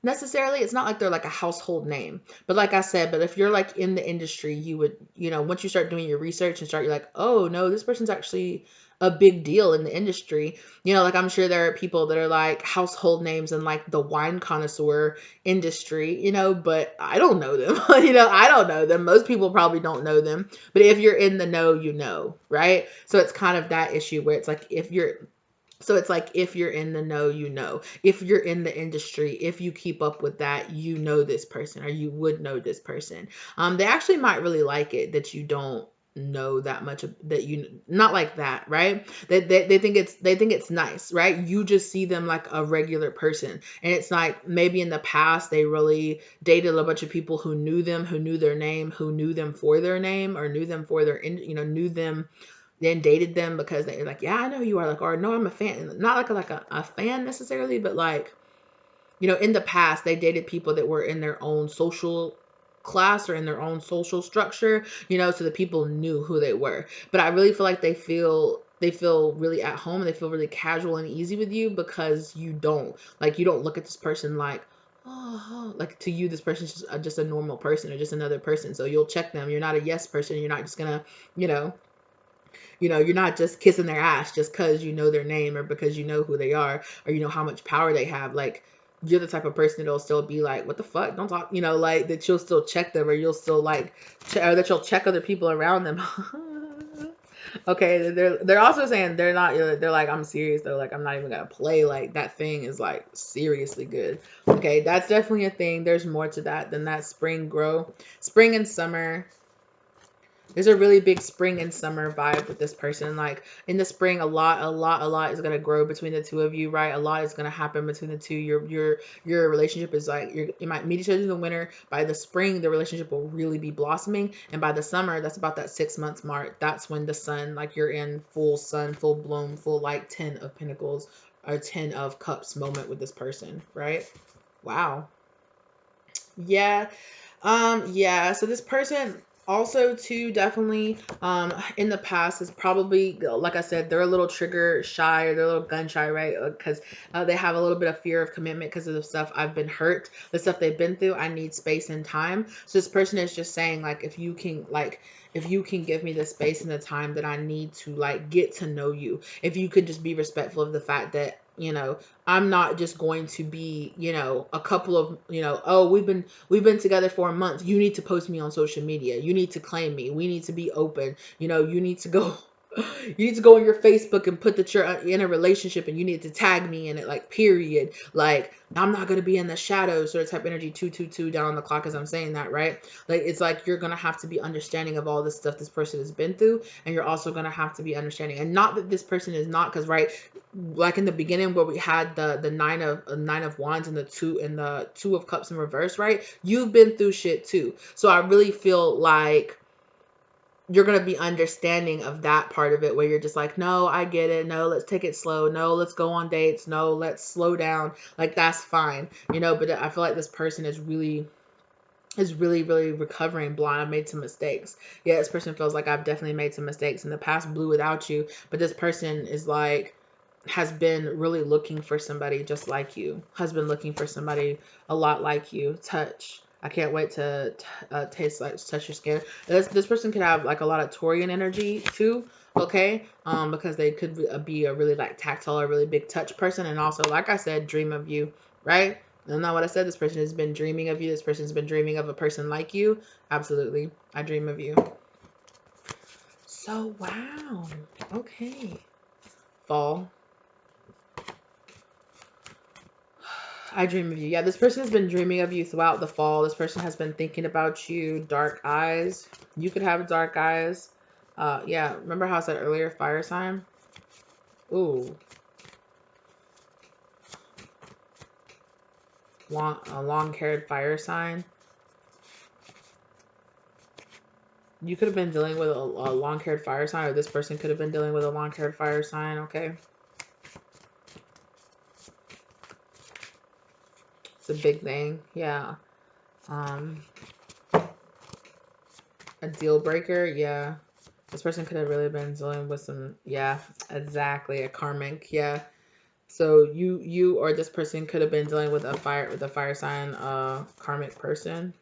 necessarily. It's not like they're like a household name, but like I said, but if you're like in the industry, you would, you know, once you start doing your research and start, you're like, oh no, this person's actually a big deal in the industry. You know, like I'm sure there are people that are like household names in like the wine connoisseur industry, you know, but I don't know them. You know, I don't know them. Most people probably don't know them, but if you're in the know, you know, right? So it's kind of that issue where it's like, if you're, so it's like, if you're in the know, you know. If you're in the industry, if you keep up with that, you know this person, or you would know this person. They actually might really like it that you don't know that much that you, not like that, right? They think it's nice, right? You just see them like a regular person, and it's like maybe in the past they really dated a bunch of people who knew them, who knew their name, who knew them for their name, or knew them for their, you know, knew them, then dated them because they're like, yeah, I know who you are, like, or no, I'm a fan, not like a fan necessarily, but like, you know, in the past they dated people that were in their own social class or in their own social structure, you know, so the people knew who they were. But I really feel like they feel really at home, and they feel really casual and easy with you because you don't, like, you don't look at this person like, oh, like, to you this person's just a normal person or just another person. So you'll check them. You're not a yes person. You're not just gonna, you know, you're not just kissing their ass just because you know their name, or because you know who they are, or you know how much power they have. Like, you're the type of person that'll still be like, what the fuck? Don't talk, you know, like that you'll still check them, or you'll still like, or that you'll check other people around them. Okay, they're also saying they're not, they're like, I'm serious though, like I'm not even gonna play, like that thing is like seriously good. Okay, that's definitely a thing. There's more to that than that. Spring and summer. There's a really big spring and summer vibe with this person. Like in the spring, a lot is gonna grow between the two of you, right? A lot is gonna happen between the two. Your relationship is like, you might meet each other in the winter. By the spring, the relationship will really be blossoming, and by the summer, that's about that 6 months mark. That's when the sun, like you're in full sun, full bloom, full like 10 of Pentacles or 10 of Cups moment with this person, right? Wow. Yeah. Yeah, so this person also too, definitely in the past is probably, like I said, they're a little trigger shy, or they're a little gun shy, right? Because they have a little bit of fear of commitment because of the stuff, I've been hurt, the stuff they've been through, I need space and time. So this person is just saying, like, if you can give me the space and the time that I need to like get to know you, if you could just be respectful of the fact that, you know, I'm not just going to be, you know, a couple of, you know, oh, we've been together for a month. You need to post me on social media. You need to claim me. We need to be open. You know, you need to go. You need to go on your Facebook and put that you're in a relationship and you need to tag me in it, like, period. Like, I'm not going to be in the shadows, sort of type energy, 222 down on the clock as I'm saying that, right? Like, it's like you're going to have to be understanding of all this stuff this person has been through. And you're also going to have to be understanding. And not that this person is not, because, right, like in the beginning where we had the nine of wands and the two of cups in reverse, right? You've been through shit too. So I really feel like you're going to be understanding of that part of it, where you're just like, no, I get it. No, let's take it slow. No, let's go on dates. No, let's slow down. Like, that's fine, you know. But I feel like this person is really, really recovering. Blind, I've made some mistakes. Yeah, this person feels like I've definitely made some mistakes in the past, blew without you. But this person is like, has been really looking for somebody just like you, has been looking for somebody a lot like you. Touch. I can't wait to taste, like, touch your skin. This person could have like a lot of Taurian energy too, okay? Because they could be a really like tactile or really big touch person, and also, like I said, dream of you, right? Isn't that what I said? This person has been dreaming of you. This person's been dreaming of a person like you. Absolutely, I dream of you. So wow, okay. Fall. I dream of you. Yeah, this person has been dreaming of you throughout the fall. This person has been thinking about you. Dark eyes. You could have dark eyes. Yeah, remember how I said earlier, fire sign? Ooh. A long-haired fire sign. You could have been dealing with a long-haired fire sign, or this person could have been dealing with a long-haired fire sign, okay? It's a big thing, yeah. A deal breaker, yeah. This person could have really been dealing with some, yeah, exactly, a karmic, yeah. So you or this person could have been dealing with a fire sign, karmic person,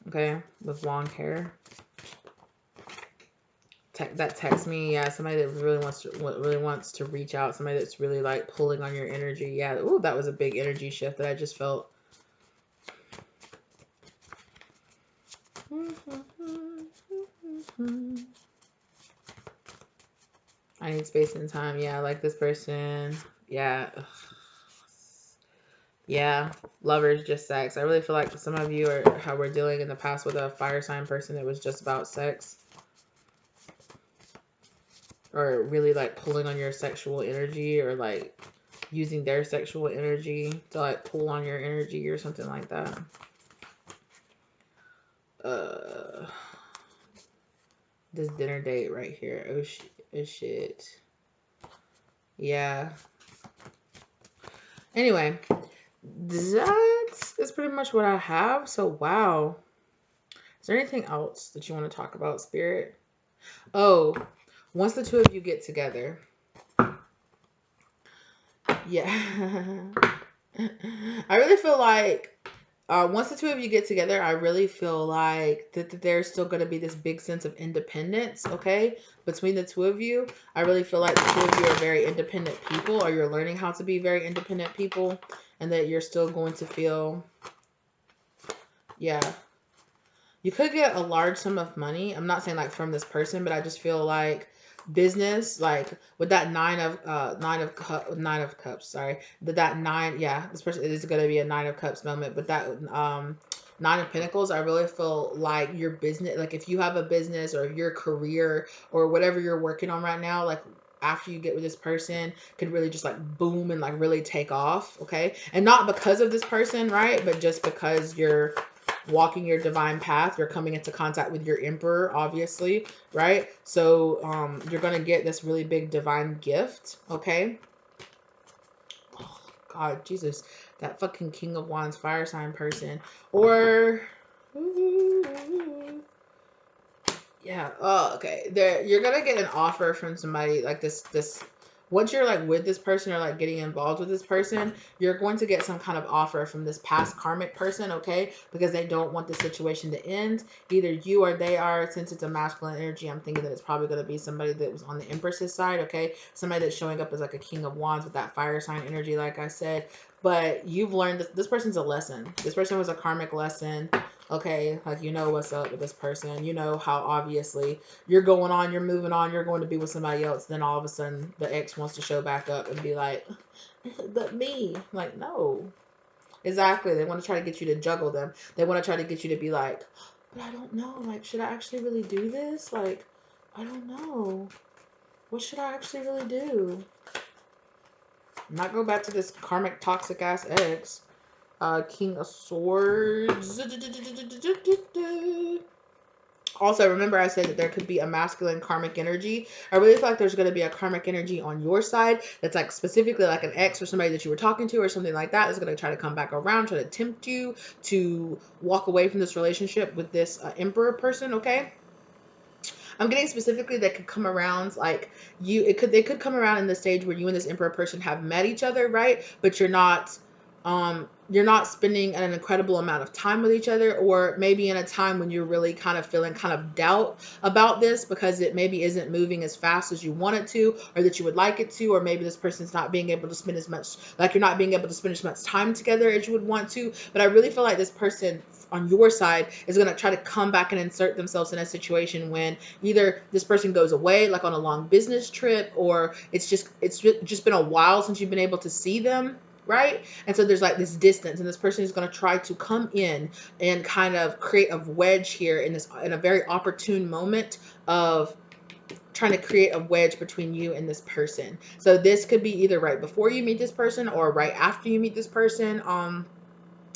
okay, with long hair. That texts me, yeah, somebody that really wants to reach out, somebody that's really like pulling on your energy, yeah. Ooh, that was a big energy shift that I just felt. I need space and time, yeah, like this person, yeah. Yeah, lovers, just sex. I really feel like some of you are how we're dealing in the past with a fire sign person. It was just about sex, or really like pulling on your sexual energy, or like using their sexual energy to like pull on your energy or something like that. This dinner date right here. Oh shit. Yeah. Anyway, that's pretty much what I have. So wow. Is there anything else that you want to talk about, Spirit? Oh, once the two of you get together. Yeah. I really feel like once the two of you get together, I really feel like that there's still going to be this big sense of independence, okay, between the two of you. I really feel like the two of you are very independent people, or you're learning how to be very independent people, and that you're still going to feel, yeah. You could get a large sum of money. I'm not saying like from this person, but I just feel like business, like with that nine of cups, sorry. That nine, yeah, this person, it is going to be a nine of cups moment, but that nine of pentacles, I really feel like your business, like if you have a business or your career or whatever you're working on right now, like after you get with this person, could really just like boom and like really take off, okay? And not because of this person, right? But just because you're walking your divine path, you're coming into contact with your emperor, obviously, right? So you're gonna get this really big divine gift, okay? Oh God, Jesus, that fucking King of Wands fire sign person, or yeah, oh okay, there you're gonna get an offer from somebody like this. Once you're like with this person or like getting involved with this person, you're going to get some kind of offer from this past karmic person, okay? Because they don't want the situation to end. Either you or they are. Since it's a masculine energy, I'm thinking that it's probably going to be somebody that was on the Empress's side, okay? Somebody that's showing up as like a King of Wands with that fire sign energy, like I said. but you've learned this person's a lesson. This person was a karmic lesson. Okay, like you know what's up with this person. You know how obviously you're going on, you're moving on, you're going to be with somebody else. Then all of a sudden the ex wants to show back up and be like, but me. Like, no. Exactly. They want to try to get you to juggle them. They want to try to get you to be like, but I don't know. Like, should I actually really do this? Like, I don't know. What should I actually really do? Not go back to this karmic toxic ass ex. King of Swords. Also, remember I said that there could be a masculine karmic energy. I really feel like there's going to be a karmic energy on your side that's like specifically like an ex or somebody that you were talking to or something like that is going to try to come back around, try to tempt you to walk away from this relationship with this emperor person, okay? I'm getting specifically that could come around like they could come around in the stage where you and this emperor person have met each other, right? But you're not spending an incredible amount of time with each other, or maybe in a time when you're really kind of feeling kind of doubt about this because it maybe isn't moving as fast as you want it to or that you would like it to, or maybe this person's not being able to spend as much, like you're not being able to spend as much time together as you would want to. But I really feel like this person on your side is going to try to come back and insert themselves in a situation when either this person goes away like on a long business trip, or it's just been a while since you've been able to see them, right? And so there's like this distance, and this person is going to try to come in and kind of create a wedge here in a very opportune moment of trying to create a wedge between you and this person. So this could be either right before you meet this person or right after you meet this person.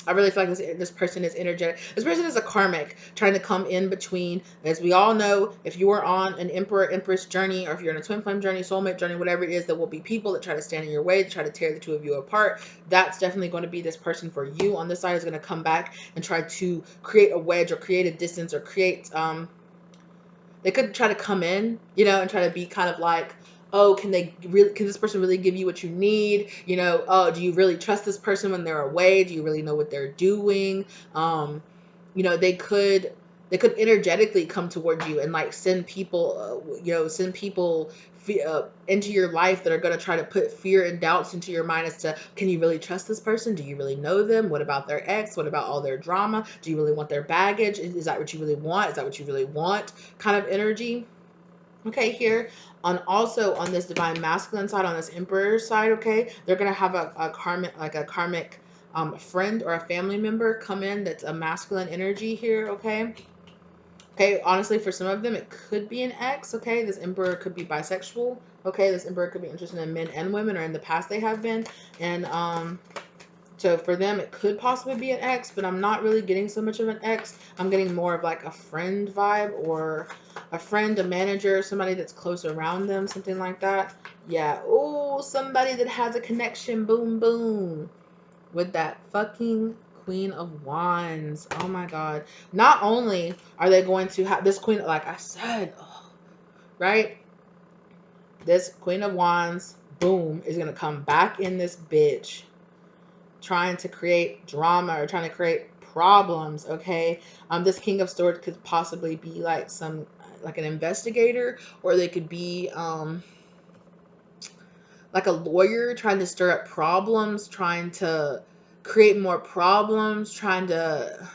I really feel like this person is energetic. This person is a karmic trying to come in between. As we all know, if you are on an emperor empress journey, or if you're on a twin flame journey, soulmate journey, whatever it is, there will be people that try to stand in your way, to try to tear the two of you apart. That's definitely going to be this person for you. On this side is going to come back and try to create a wedge or create a distance or create they could try to come in, and try to be kind of like, oh, can this person really give you what you need? Oh, do you really trust this person when they're away? Do you really know what they're doing? They could energetically come towards you and like send people, into your life that are going to try to put fear and doubts into your mind as to, can you really trust this person? Do you really know them? What about their ex? What about all their drama? Do you really want their baggage? Is that what you really want? Is that what you really want? Kind of energy. Okay, here also on this divine masculine side, on this emperor side, okay, they're gonna have a karmic friend or a family member come in that's a masculine energy here, okay. Okay, honestly, for some of them, it could be an ex. Okay, this emperor could be bisexual. Okay, this emperor could be interested in men and women, or in the past they have been. And so for them, it could possibly be an ex, but I'm not really getting so much of an ex. I'm getting more of like a friend vibe, or a friend, a manager, somebody that's close around them, something like that. Yeah. Oh, somebody that has a connection. Boom, boom. With that fucking Queen of Wands. Oh my God. Not only are they going to have this Queen, like I said, right? This Queen of Wands, boom, is going to come back in this bitch trying to create drama or trying to create problems, okay? This King of Swords could possibly be like like an investigator, or they could be like a lawyer trying to stir up problems, trying to create more problems, trying to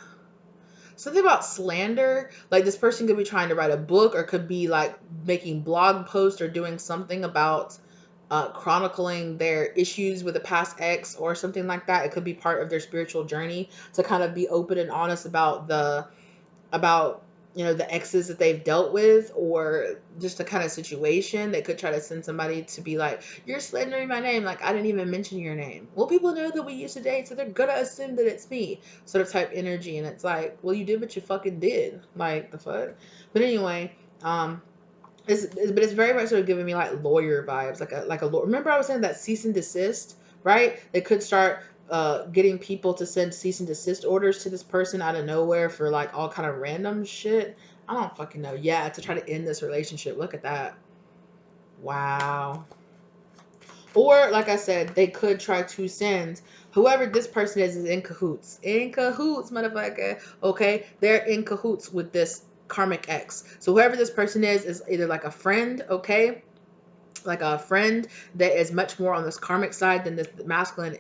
something about slander. Like this person could be trying to write a book, or could be like making blog posts or doing something about chronicling their issues with a past ex or something like that. It could be part of their spiritual journey to kind of be open and honest about about the exes that they've dealt with, or just the kind of situation. They could try to send somebody to be like, you're slandering my name, like I didn't even mention your name. Well, people know that we used to date, so they're gonna assume that it's me, sort of type energy. And it's like, well, you did what you fucking did, like the fuck. But anyway, but it's very much sort of giving me like lawyer vibes, like a lawyer. Remember I was saying that cease and desist, right? They could start getting people to send cease and desist orders to this person out of nowhere for like all kind of random shit. I don't fucking know. Yeah, to try to end this relationship. Look at that. Wow. Or like I said, they could try to send whoever this person is in cahoots. In cahoots, motherfucker. Okay? They're in cahoots with this karmic ex. So whoever this person is either like a friend, okay? like a friend that is much more on this karmic side than this masculine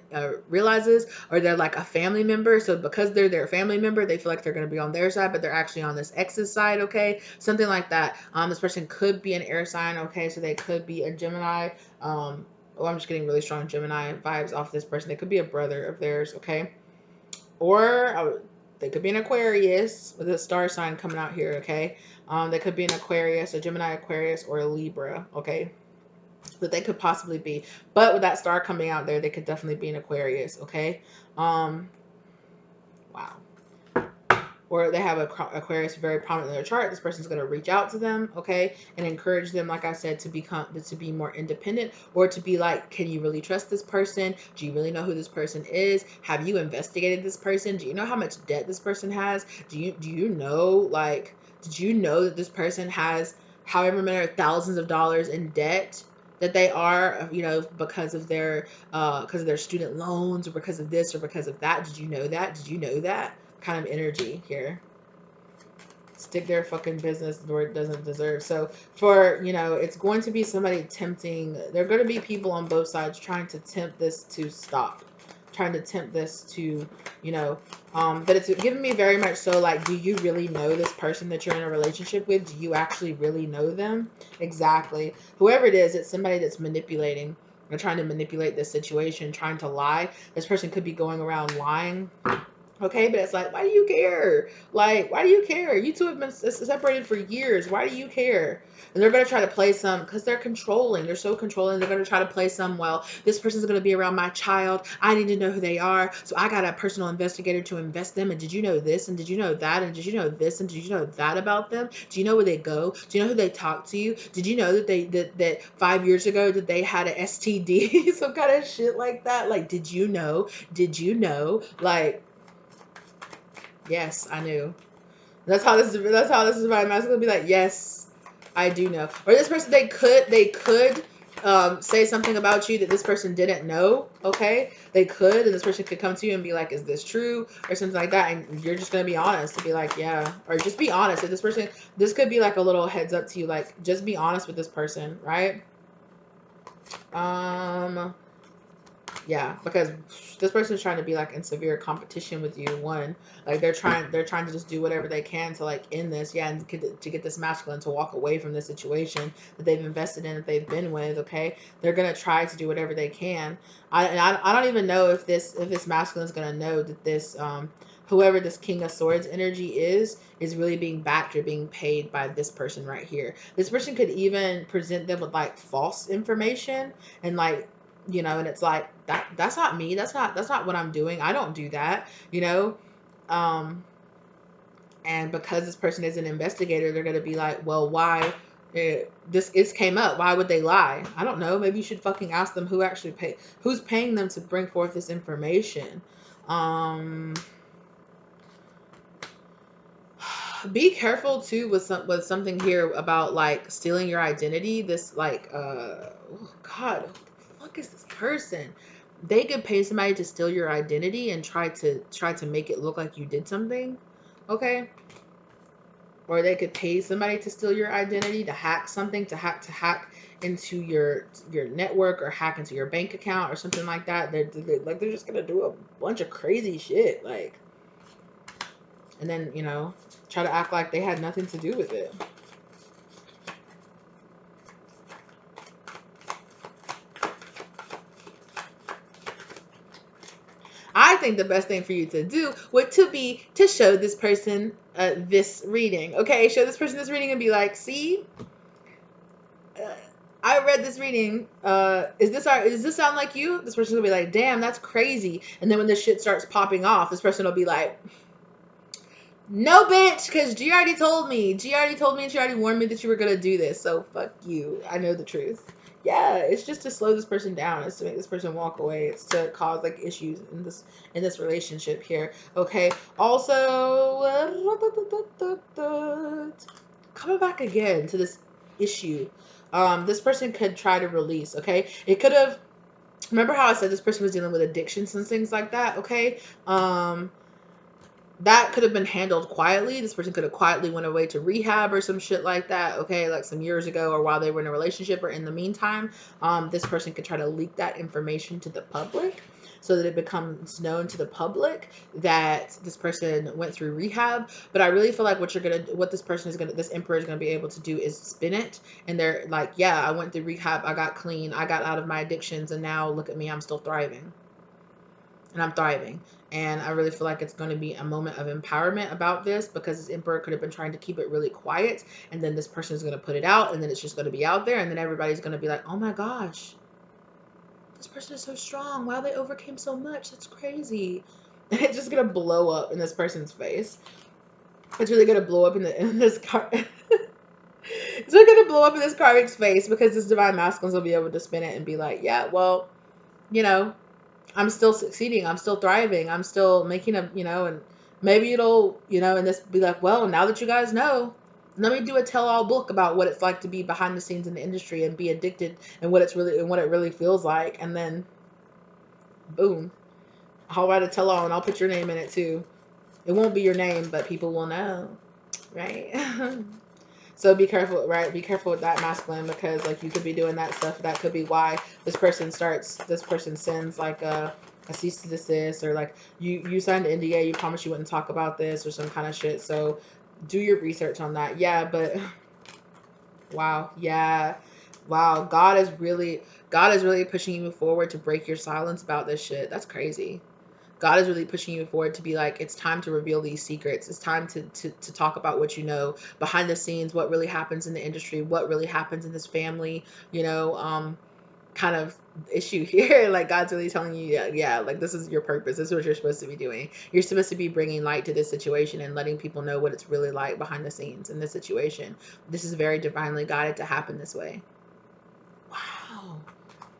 realizes, or they're like a family member. So because they're their family member, they feel like they're going to be on their side, but they're actually on this ex's side. Okay, something like that. This person could be an air sign. Okay, so they could be a Gemini. Oh, I'm just getting really strong Gemini vibes off this person. They could be a brother of theirs. Okay, or they could be an Aquarius with a star sign coming out here. Okay, they could be an Aquarius, a Gemini, Aquarius, or a Libra. Okay, that they could possibly be. But with that star coming out there, they could definitely be an Aquarius, okay? Wow. Or they have Aquarius very prominent in their chart. This person's going to reach out to them, okay, and encourage them, like I said, to be more independent, or to be like, can you really trust this person? Do you really know who this person is? Have you investigated this person? Do you know how much debt this person has? Do you know, like, did you know that this person has however many thousands of dollars in debt that they are, you know, because of their student loans, or because of this, or because of that? Did you know that? Did you know that? Kind of energy here. Stick their fucking business where it doesn't deserve. So for, you know, it's going to be somebody tempting. There are going to be people on both sides trying to tempt this to stop, trying to tempt this to, you know, but it's giving me very much so like, do you really know this person that you're in a relationship with? Do you actually really know them? Exactly. Whoever it is, it's somebody that's manipulating. They're trying to manipulate this situation, trying to lie. This person could be going around lying. Okay, but it's like, why do you care? Like, why do you care? You two have been separated for years. Why do you care? And they're going to try to play some, because they're controlling. They're so controlling. They're going to try to play some, well, this person's going to be around my child. I need to know who they are. So I got a personal investigator to invest them. And did you know this? And did you know that? And did you know this? And did you know that about them? Do you know where they go? Do you know who they talk to? Did you know that that 5 years ago that they had an STD? Some kind of shit like that. Like, did you know? Did you know? Like, yes, I knew. That's how this is. That's how this is. My mask gonna be like, yes, I do know. Or this person, they could say something about you that this person didn't know. Okay, they could, and this person could come to you and be like, "Is this true?" or something like that, and you're just gonna be honest to be like, "Yeah," or just be honest. If this person, this could be like a little heads up to you, like just be honest with this person, right? Yeah, because this person's trying to be like in severe competition with you. One, like they're trying to just do whatever they can to like end this, yeah, and to get this masculine to walk away from this situation that they've invested in, that they've been with. Okay, they're gonna try to do whatever they can. I don't even know if this masculine is gonna know that this whoever this King of Swords energy is really being backed or being paid by this person right here. This person could even present them with like false information, and like, you know, and it's like, that's not me, that's not what I'm doing, I don't do that, you know. And because this person is an investigator, they're going to be like, well, why this came up, why would they lie? I don't know, maybe you should fucking ask them who's paying them to bring forth this information. Be careful too with something here about like stealing your identity. This like oh God, who the fuck is this person? They could pay somebody to steal your identity and try to make it look like you did something. Okay? Or they could pay somebody to steal your identity, to hack something, to hack into your network, or hack into your bank account or something like that. They're just gonna do a bunch of crazy shit, like, and then, you know, try to act like they had nothing to do with it. I think the best thing for you to do would to be to show this person this reading. Okay, show this person this reading and be like, see, I read this reading. Does this sound like you? This person will be like, damn, that's crazy. And then when this shit starts popping off, this person will be like, no, bitch, because G already told me. G already told me, and she already warned me that you were gonna do this. So fuck you. I know the truth. Yeah, it's just to slow this person down. It's to make this person walk away. It's to cause like issues in this relationship here. Okay. Also, coming back again to this issue. This person could try to release. Okay, it could have. Remember how I said this person was dealing with addictions and things like that. Okay. that could have been handled quietly. This person could have quietly went away to rehab or some shit like that, okay, like some years ago, or while they were in a relationship, or in the meantime, this person could try to leak that information to the public so that it becomes known to the public that this person went through rehab. But I really feel like what this person is gonna, this emperor is gonna be able to do is spin it, and they're like, yeah, I went through rehab, I got clean, I got out of my addictions, and now look at me, I'm still thriving. And I'm thriving. And I really feel like it's going to be a moment of empowerment about this, because this emperor could have been trying to keep it really quiet, and then this person is going to put it out, and then it's just going to be out there, and then everybody's going to be like, oh my gosh, this person is so strong, wow, they overcame so much, that's crazy. And it's just going to blow up in this person's face. It's really going to blow up in this car. It's really going to blow up in this Karmic's face, because this divine masculines will be able to spin it and be like, yeah, well, you know, I'm still succeeding. I'm still thriving. I'm still making a, and maybe it'll, and this be like, well, now that you guys know, let me do a tell-all book about what it's like to be behind the scenes in the industry and be addicted, and what it really feels like. And then, boom, I'll write a tell-all, and I'll put your name in it too. It won't be your name, but people will know, right? So be careful, right? Be careful with that masculine, because like you could be doing that stuff. That could be why this person sends like a cease to desist, or like you signed an NDA, you promised you wouldn't talk about this, or some kind of shit. So do your research on that. Yeah, but wow, yeah. Wow, God is really pushing you forward to break your silence about this shit. That's crazy. God is really pushing you forward to be like, it's time to reveal these secrets. It's time to talk about what you know behind the scenes, what really happens in the industry, what really happens in this family, kind of issue here. Like God's really telling you, yeah, like this is your purpose. This is what you're supposed to be doing. You're supposed to be bringing light to this situation and letting people know what it's really like behind the scenes in this situation. This is very divinely guided to happen this way. Wow.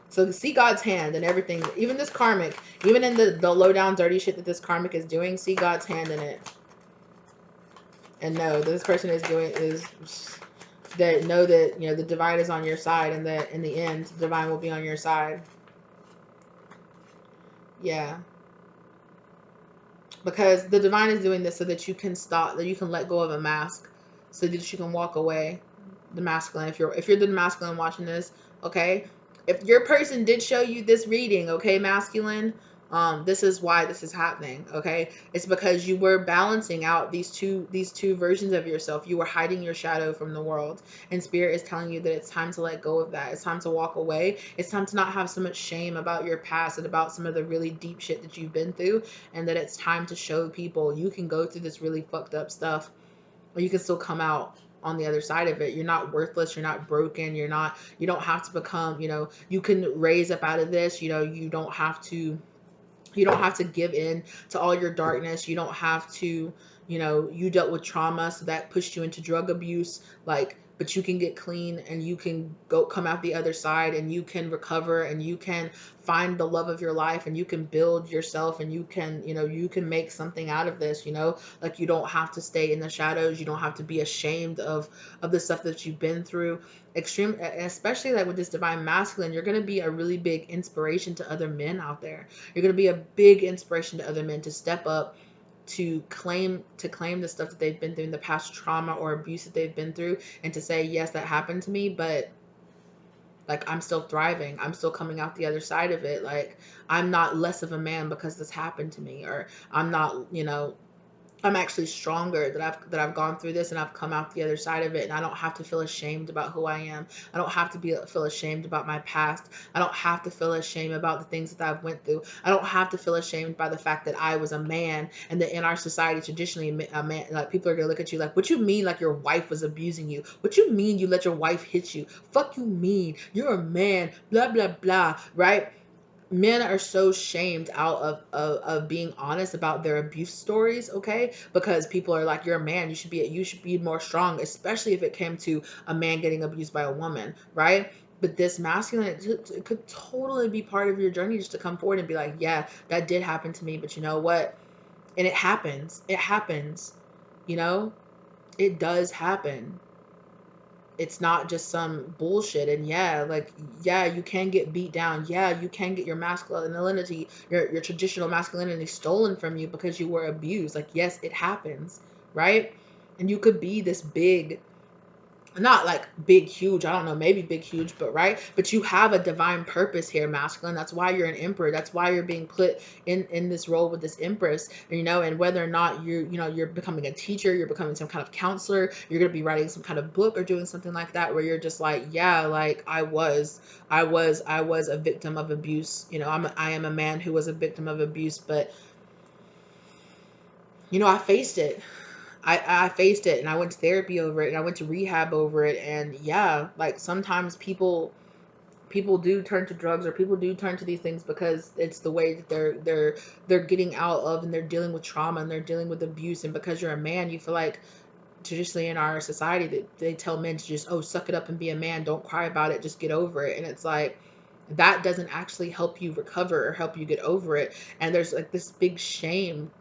So see God's hand and everything, even this karmic, even in the low down dirty shit that this karmic is doing, see God's hand in it. And know that this person is doing is that know that the divine is on your side, and that in the end the divine will be on your side. Yeah. Because the divine is doing this so that you can stop, that you can let go of a mask, so that you can walk away. The masculine, if you're the masculine watching this, okay, if your person did show you this reading, okay, masculine, this is why this is happening, okay? It's because you were balancing out these two versions of yourself. You were hiding your shadow from the world, and spirit is telling you that it's time to let go of that. It's time to walk away. It's time to not have so much shame about your past and about some of the really deep shit that you've been through, and that it's time to show people you can go through this really fucked up stuff, or you can still come out on the other side of it. You're not worthless, you're not broken, you don't have to become, you can raise up out of this. You don't have to give in to all your darkness. You don't have to, you dealt with trauma, so that pushed you into drug abuse, like, but you can get clean, and you can come out the other side, and you can recover, and you can find the love of your life, and you can build yourself, and you can make something out of this, like, you don't have to stay in the shadows. You don't have to be ashamed of the stuff that you've been through. Extreme, especially like with this divine masculine, you're going to be a really big inspiration to other men out there. You're going to be a big inspiration to other men to step up, to claim the stuff that they've been through in the past, trauma or abuse that they've been through, and to say, yes, that happened to me, but like, I'm still thriving. I'm still coming out the other side of it. Like, I'm not less of a man because this happened to me, or I'm not, I'm actually stronger, that I've gone through this, and I've come out the other side of it, and I don't have to feel ashamed about who I am. I don't have to feel ashamed about my past. I don't have to feel ashamed about the things that I've went through. I don't have to feel ashamed by the fact that I was a man, and that in our society traditionally, a man, like, people are gonna look at you like, what you mean, like your wife was abusing you? What you mean you let your wife hit you? Fuck you mean? You're a man, blah blah blah, right? Men are so shamed out of being honest about their abuse stories, okay? Because people are like, you're a man, you should be more strong, especially if it came to a man getting abused by a woman, right? But this masculine, it could totally be part of your journey, just to come forward and be like, yeah, that did happen to me, but you know what? And it happens, it does happen. it's not just some bullshit. And yeah, like, yeah, you can get beat down. Yeah, you can get your masculinity, your traditional masculinity stolen from you because you were abused. Like, yes, it happens, right? And you could be this big, not like big huge, I don't know, maybe big huge, but right, but you have a divine purpose here, masculine. That's why you're an emperor. That's why you're being put in this role with this empress. And, and whether or not you're becoming a teacher, you're becoming some kind of counselor, you're going to be writing some kind of book or doing something like that, where you're just like, yeah, like, I was a victim of abuse. I am a man who was a victim of abuse, but I faced it. I faced it, and I went to therapy over it, and I went to rehab over it. And yeah, like, sometimes people do turn to drugs, or people do turn to these things because it's the way that they're getting out of, and they're dealing with trauma, and they're dealing with abuse. And because you're a man, you feel like, traditionally in our society, that they tell men to just, oh, suck it up and be a man, don't cry about it, just get over it. And it's like, that doesn't actually help you recover or help you get over it. And there's like this big shame,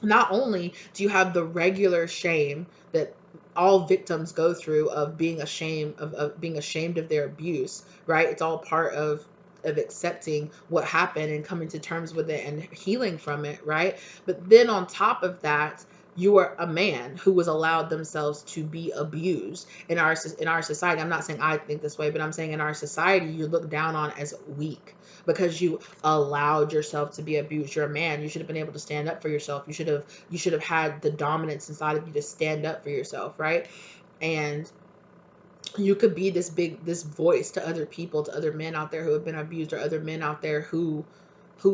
not only do you have the regular shame that all victims go through, of being ashamed of being ashamed of their abuse, right? It's all part of accepting what happened and coming to terms with it and healing from it, right? But then on top of that, you are a man who was allowed themselves to be abused in our society. I'm not saying I think this way, but I'm saying in our society, you're looked down on as weak because you allowed yourself to be abused. You're a man. You should have been able to stand up for yourself. You should have had the dominance inside of you to stand up for yourself, right? And you could be this voice to other people, to other men out there who have been abused, or other men out there who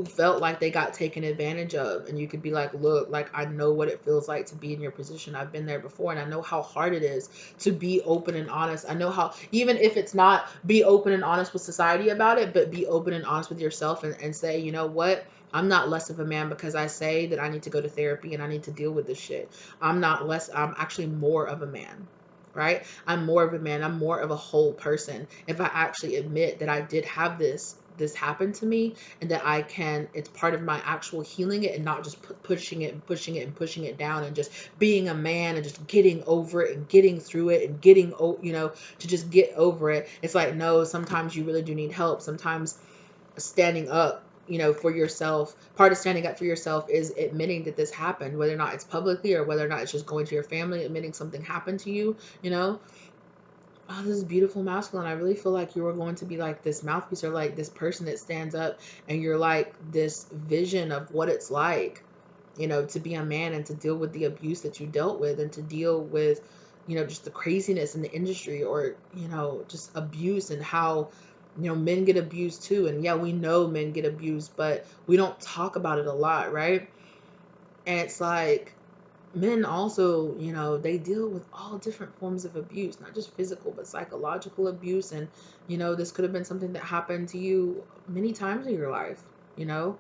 felt like they got taken advantage of. And you could be like, look, like, I know what it feels like to be in your position. I've been there before, and I know how hard it is to be open and honest. I know how, even if it's not be open and honest with society about it, but be open and honest with yourself, and say, you know what, I'm not less of a man because I say that I need to go to therapy and I need to deal with this shit. I'm actually more of a man, right? I'm more of a man. I'm more of a whole person if I actually admit that I did have this happen to me, and that it's part of my actual healing it, and not just pushing it and pushing it and pushing it down, and just being a man and just getting over it and getting through it and to just get over it. It's like, no, sometimes you really do need help. Sometimes standing up, for yourself, part of standing up for yourself is admitting that this happened, whether or not it's publicly or whether or not it's just going to your family, admitting something happened to you. Oh, this is beautiful, masculine. I really feel like you are going to be like this mouthpiece, or like this person that stands up, and you're like this vision of what it's like, to be a man and to deal with the abuse that you dealt with, and to deal with, just the craziness in the industry, or, just abuse, and how, men get abused too. And yeah, we know men get abused, but we don't talk about it a lot, right? And it's like, men also, they deal with all different forms of abuse, not just physical, but psychological abuse. And, this could have been something that happened to you many times in your life, you know,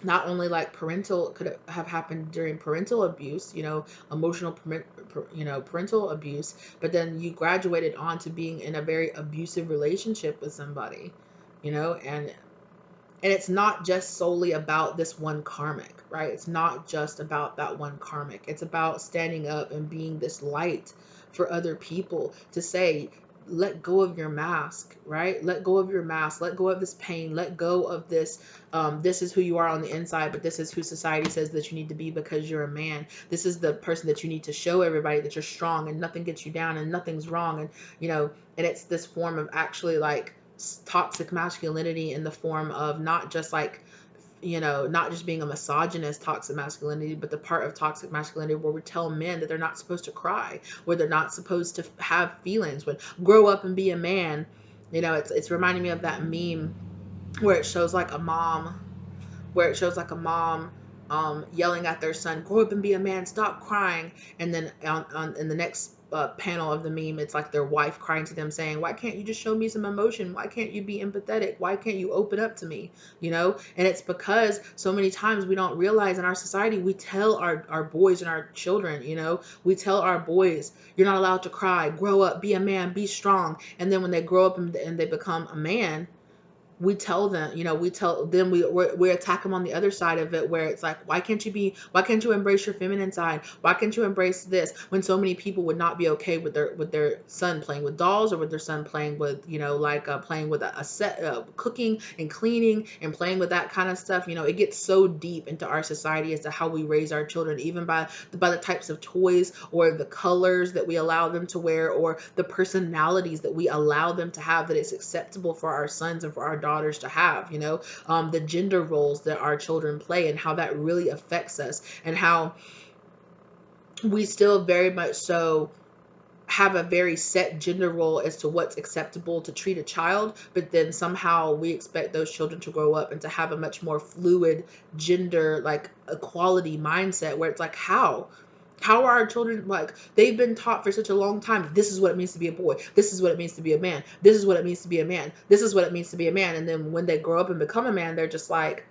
not only like parental, could have happened during parental abuse, emotional, parental abuse, but then you graduated on to being in a very abusive relationship with somebody, and it's not just solely about this one karmic, right? It's not just about that one karmic. It's about standing up and being this light for other people, to say, let go of your mask, right? Let go of your mask. Let go of this pain. Let go of this. This is who you are on the inside, but this is who society says that you need to be because you're a man. This is the person that you need to show everybody that you're strong and nothing gets you down and nothing's wrong. And, and it's this form of actually like toxic masculinity, in the form of not just like, not just being a misogynist toxic masculinity, but the part of toxic masculinity where we tell men that they're not supposed to cry, where they're not supposed to have feelings, when grow up and be a man. It's reminding me of that meme where it shows like a mom, yelling at their son, grow up and be a man, stop crying. And then in the next panel of the meme, it's like their wife crying to them, saying, why can't you just show me some emotion? Why can't you be empathetic? Why can't you open up to me? And it's because so many times we don't realize, in our society, we tell our boys and our children, we tell our boys, you're not allowed to cry, grow up, be a man, be strong. And then when they grow up and they become a man, we tell them, we tell them, we attack them on the other side of it, where it's like, why can't you embrace your feminine side? Why can't you embrace this? When so many people would not be okay with their son playing with dolls, or with their son playing with, playing with a set, cooking and cleaning and playing with that kind of stuff. It gets so deep into our society as to how we raise our children, even by the types of toys, or the colors that we allow them to wear, or the personalities that we allow them to have, that it's acceptable for our sons and for our daughters to have. The gender roles that our children play, and how that really affects us, and how we still very much so have a very set gender role as to what's acceptable to treat a child, but then somehow we expect those children to grow up and to have a much more fluid gender, like, equality mindset, where it's like, how are our children, like, they've been taught for such a long time, this is what it means to be a boy, this is what it means to be a man, this is what it means to be a man, this is what it means to be a man. And then when they grow up and become a man, they're just like,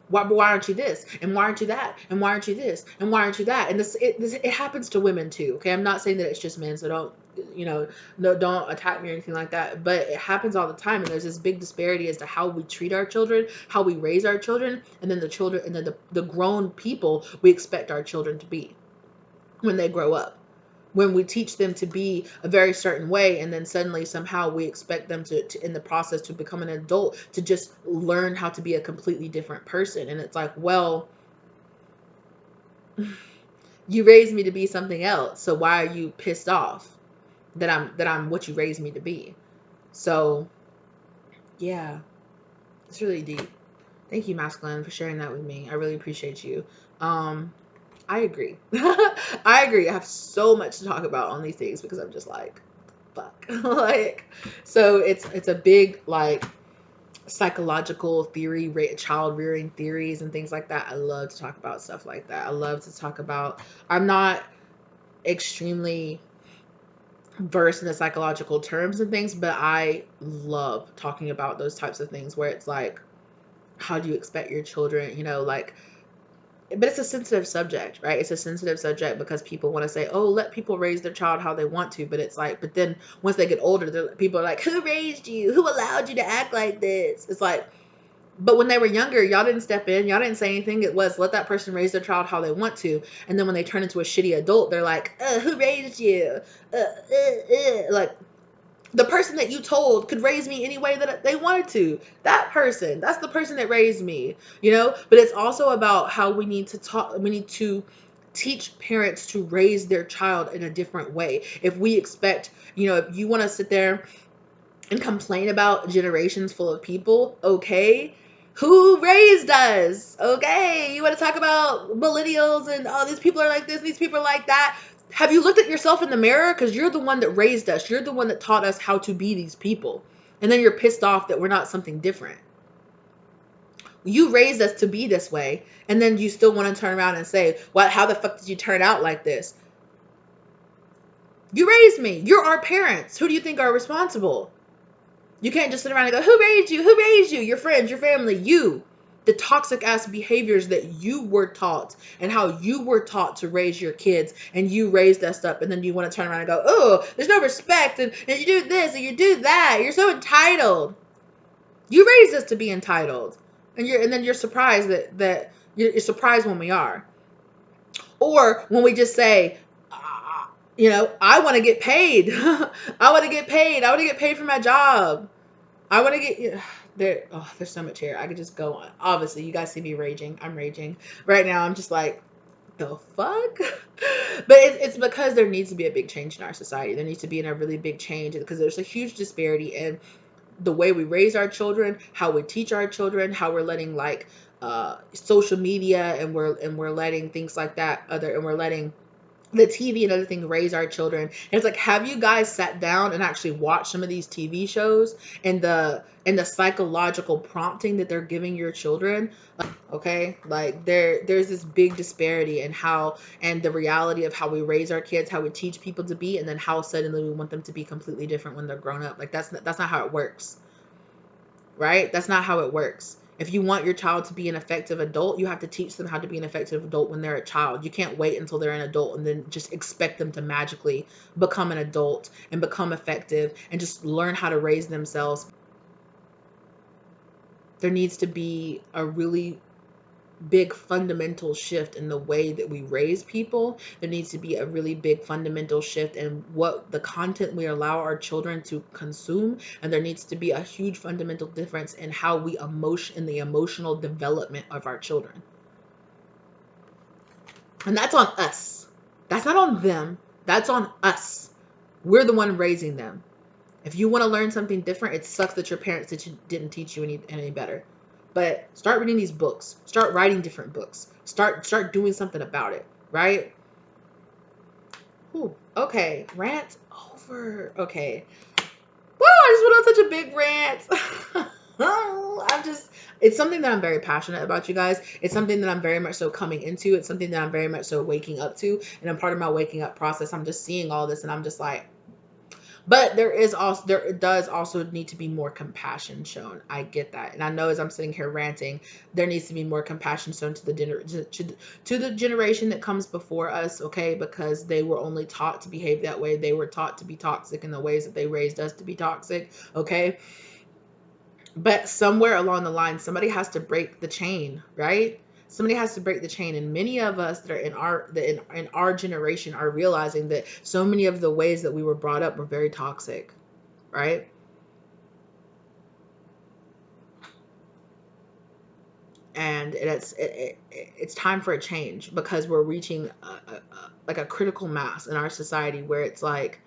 why aren't you this? And why aren't you that? And why aren't you this? And why aren't you that? And it happens to women too. Okay, I'm not saying that it's just men, so don't, no, don't attack me or anything like that. But it happens all the time, and there's this big disparity as to how we treat our children, how we raise our children, and then the children, and then the grown people we expect our children to be when they grow up. When we teach them to be a very certain way, and then suddenly somehow we expect them to in the process to become an adult, to just learn how to be a completely different person. And it's like, well, you raised me to be something else, so why are you pissed off that I'm what you raised me to be? So yeah, it's really deep. Thank you, masculine, for sharing that with me. I really appreciate you. I agree. I agree. I have so much to talk about on these things, because I'm just like, fuck. Like, so it's a big, like, psychological theory, child rearing theories and things like that. I love to talk about stuff like that. I love to talk about, I'm not extremely versed in the psychological terms and things, but I love talking about those types of things, where it's like, how do you expect your children, like, but it's a sensitive subject, right? It's a sensitive subject because people want to say, oh, let people raise their child how they want to. But it's like, but then once they get older, people are like, who raised you? Who allowed you to act like this? It's like, but when they were younger, y'all didn't step in. Y'all didn't say anything. It was, let that person raise their child how they want to. And then when they turn into a shitty adult, they're like, who raised you? Like, the person that you told could raise me any way that they wanted to. That's the person that raised me, But it's also about how we need to talk. We need to teach parents to raise their child in a different way. If we expect, if you want to sit there and complain about generations full of people, okay, who raised us? Okay, you want to talk about millennials and, oh, these people are like this, these people are like that. Have you looked at yourself in the mirror? Because you're the one that raised us. You're the one that taught us how to be these people. And then you're pissed off that we're not something different. You raised us to be this way, and then you still want to turn around and say, well, how the fuck did you turn out like this? You raised me. You're our parents. Who do you think are responsible? You can't just sit around and go, who raised you? Who raised you? Your friends, your family, you. The toxic ass behaviors that you were taught, and how you were taught to raise your kids, and you raised us up, and then you want to turn around and go, oh, there's no respect, and you do this and you do that. You're so entitled. You raised us to be entitled. And then you're surprised that you're surprised when we are. Or when we just say, I want to get paid. I want to get paid. I want to get paid for my job. I want to get there's so much here. I could just go on. Obviously, you guys see me raging. I'm raging right now. I'm just like, the fuck. But it's because there needs to be a big change in our society. There needs to be a really big change, because there's a huge disparity in the way we raise our children, how we teach our children, how we're letting, like, social media, and we're letting things like that and we're letting the TV and other things raise our children. And it's like, have you guys sat down and actually watched some of these TV shows and the psychological prompting that they're giving your children? Okay, like, there's this big disparity in how, and the reality of how we raise our kids, how we teach people to be, and then how suddenly we want them to be completely different when they're grown up. Like, that's not how it works, right? That's not how it works. If you want your child to be an effective adult, you have to teach them how to be an effective adult when they're a child. You can't wait until they're an adult and then just expect them to magically become an adult and become effective and just learn how to raise themselves. There needs to be a really big fundamental shift in the way that we raise people. There needs to be a really big fundamental shift in what the content we allow our children to consume, and there needs to be a huge fundamental difference in how we in the emotional development of our children. And that's on us. That's not on them. That's on us. We're the one raising them. If you want to learn something different, it sucks that your parents didn't teach you any better. But start reading these books. Start writing different books. Start doing something about it, right? Ooh, okay, rant over. Okay. Woo, I just went on such a big rant. It's something that I'm very passionate about, you guys. It's something that I'm very much so coming into. It's something that I'm very much so waking up to. And I'm part of my waking up process. I'm just seeing all this and I'm just like, but there does also need to be more compassion shown. I get that. And I know as I'm sitting here ranting, there needs to be more compassion shown to the generation that comes before us, okay? Because they were only taught to behave that way. They were taught to be toxic in the ways that they raised us to be toxic, okay? But somewhere along the line, somebody has to break the chain, right? Somebody has to break the chain, and many of us that are in our generation are realizing that so many of the ways that we were brought up were very toxic, right? And it's time for a change, because we're reaching like a critical mass in our society where it's like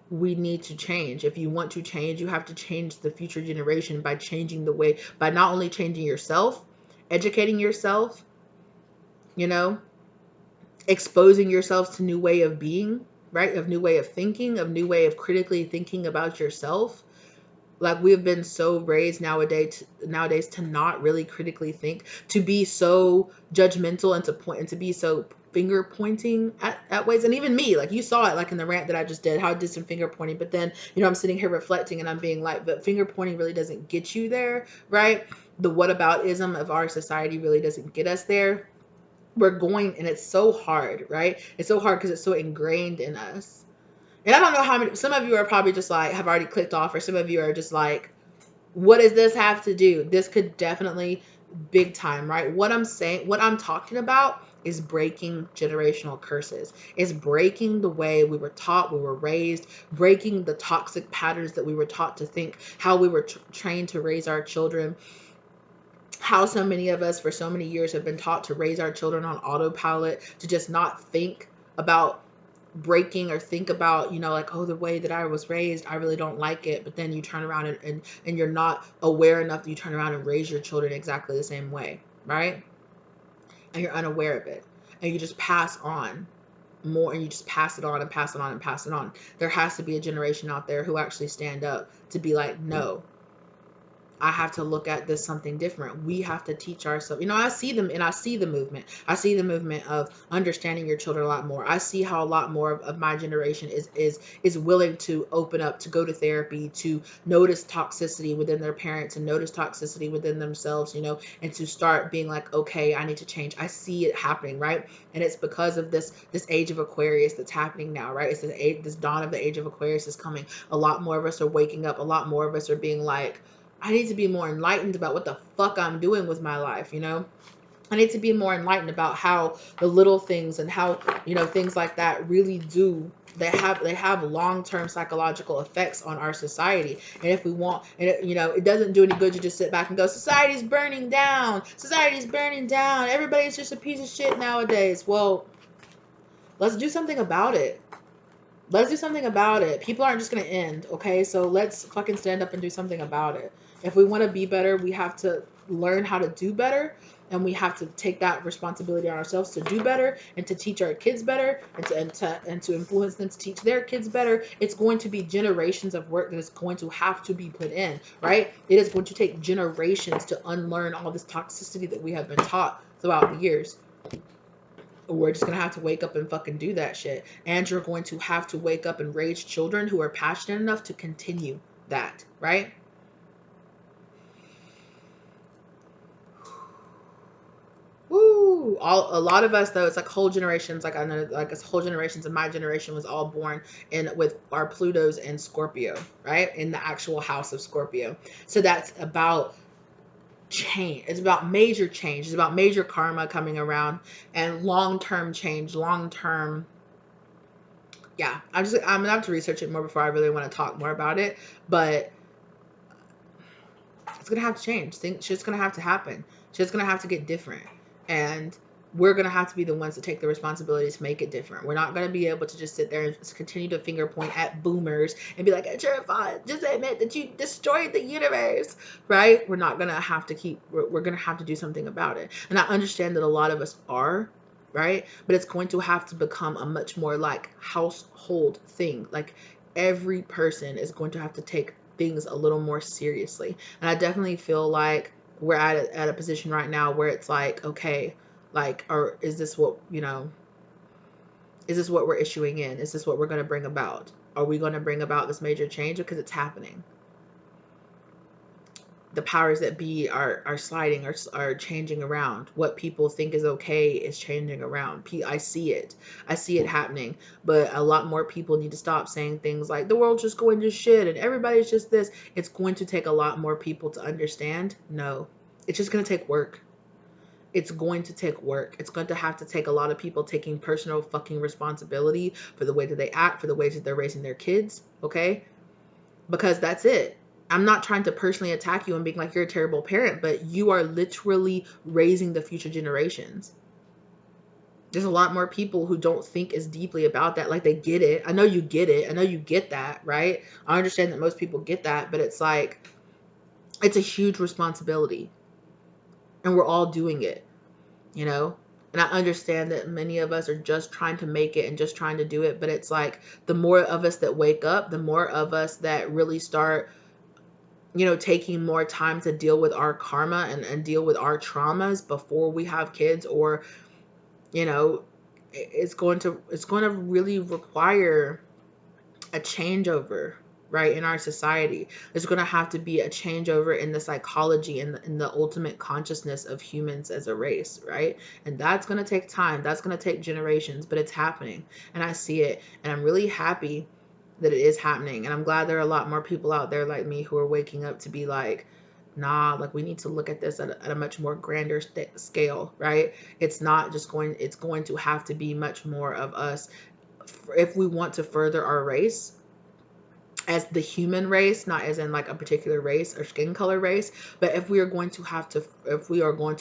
we need to change. If you want to change, you have to change the future generation by changing the way, by not only changing yourself, educating yourself, you know, exposing yourselves to new way of being, right? Of new way of thinking, of new way of critically thinking about yourself. Like, we've been so raised nowadays to not really critically think, to be so judgmental and to point and to be so finger pointing at ways. And even me, like, you saw it like in the rant that I just did, how I did some finger pointing, but then, you know, I'm sitting here reflecting and I'm being like, but finger pointing really doesn't get you there, right? The whataboutism of our society really doesn't get us there. We're going, and it's so hard, right? It's so hard because it's so ingrained in us. And I don't know how many, some of you are probably just like, have already clicked off, or some of you are just like, what does this have to do? This could definitely big time, right? What I'm saying, what I'm talking about is breaking generational curses. It's breaking the way we were taught, we were raised, breaking the toxic patterns that we were taught to think, how we were trained to raise our children, how so many of us for so many years have been taught to raise our children on autopilot, to just not think about breaking or think about, you know, like, oh, the way that I was raised, I really don't like it. But then you turn around and you're not aware enough that you turn around and raise your children exactly the same way, right? And you're unaware of it. And you just pass on more, and you just pass it on and pass it on and pass it on. There has to be a generation out there who actually stand up to be like, no, I have to look at this something different. We have to teach ourselves. You know, I see them, and I see the movement. I see the movement of understanding your children a lot more. I see how a lot more of my generation is willing to open up, to go to therapy, to notice toxicity within their parents and notice toxicity within themselves, you know, and to start being like, okay, I need to change. I see it happening, right? And it's because of this age of Aquarius that's happening now, right? It's this dawn of the age of Aquarius is coming. A lot more of us are waking up. A lot more of us are being like, I need to be more enlightened about what the fuck I'm doing with my life, you know? I need to be more enlightened about how the little things and how, you know, things like that really do, they have long-term psychological effects on our society. And if we want, and it, you know, it doesn't do any good to just sit back and go, society's burning down, everybody's just a piece of shit nowadays. Well, let's do something about it. Let's do something about it. People aren't just going to end, okay? So let's fucking stand up and do something about it. If we want to be better, we have to learn how to do better, and we have to take that responsibility on ourselves to do better and to teach our kids better and to influence them to teach their kids better. It's going to be generations of work that is going to have to be put in, right? It is going to take generations to unlearn all this toxicity that we have been taught throughout the years. We're just gonna have to wake up and fucking do that shit. And you're going to have to wake up and raise children who are passionate enough to continue that, right? Woo! A lot of us though, it's like whole generations. Like, I know, like, it's whole generations, and my generation was all born in with our Plutos in Scorpio, right? In the actual house of Scorpio. So that's about change. It's about major change. It's about major karma coming around and long-term change, long-term. Yeah, I'm gonna have to research it more before I really want to talk more about it. But it's gonna have to change. Shit's gonna have to happen. Shit's gonna have to get different, and we're gonna have to be the ones to take the responsibility to make it different. We're not gonna be able to just sit there and just continue to finger point at boomers and be like, "It's your fault. Just admit that you destroyed the universe," right? We're not gonna have to keep. We're gonna have to do something about it. And I understand that a lot of us are, right? But it's going to have to become a much more like household thing. Like every person is going to have to take things a little more seriously. And I definitely feel like we're at a position right now where it's like, okay, like, or is this what, is this what we're issuing in? Is this what we're going to bring about? Are we going to bring about this major change? Because it's happening. The powers that be are sliding, are changing around. What people think is okay is changing around. I see it happening. But a lot more people need to stop saying things like the world's just going to shit and everybody's just this. It's going to take a lot more people to understand. No, it's just going to take work. It's going to take work. It's going to have to take a lot of people taking personal fucking responsibility for the way that they act, for the way that they're raising their kids, okay? Because that's it. I'm not trying to personally attack you and being like you're a terrible parent, but you are literally raising the future generations. There's a lot more people who don't think as deeply about that. Like they get it. I know you get it. I know you get that, right? I understand that most people get that, but it's like, it's a huge responsibility. And we're all doing it, you know? And I understand that many of us are just trying to make it and just trying to do it. But it's like the more of us that wake up, the more of us that really start taking more time to deal with our karma and deal with our traumas before we have kids, or, it's going to really require a changeover, right, in our society. There's going to have to be a changeover in the psychology and in the ultimate consciousness of humans as a race, right? And that's going to take time. That's going to take generations, but it's happening. And I see it. And I'm really happy that it is happening. And I'm glad there are a lot more people out there like me who are waking up to be like, nah, like we need to look at this at a much more grander scale, right? It's not just it's going to have to be much more of us if we want to further our race as the human race, not as in like a particular race or skin color race, but if we are going to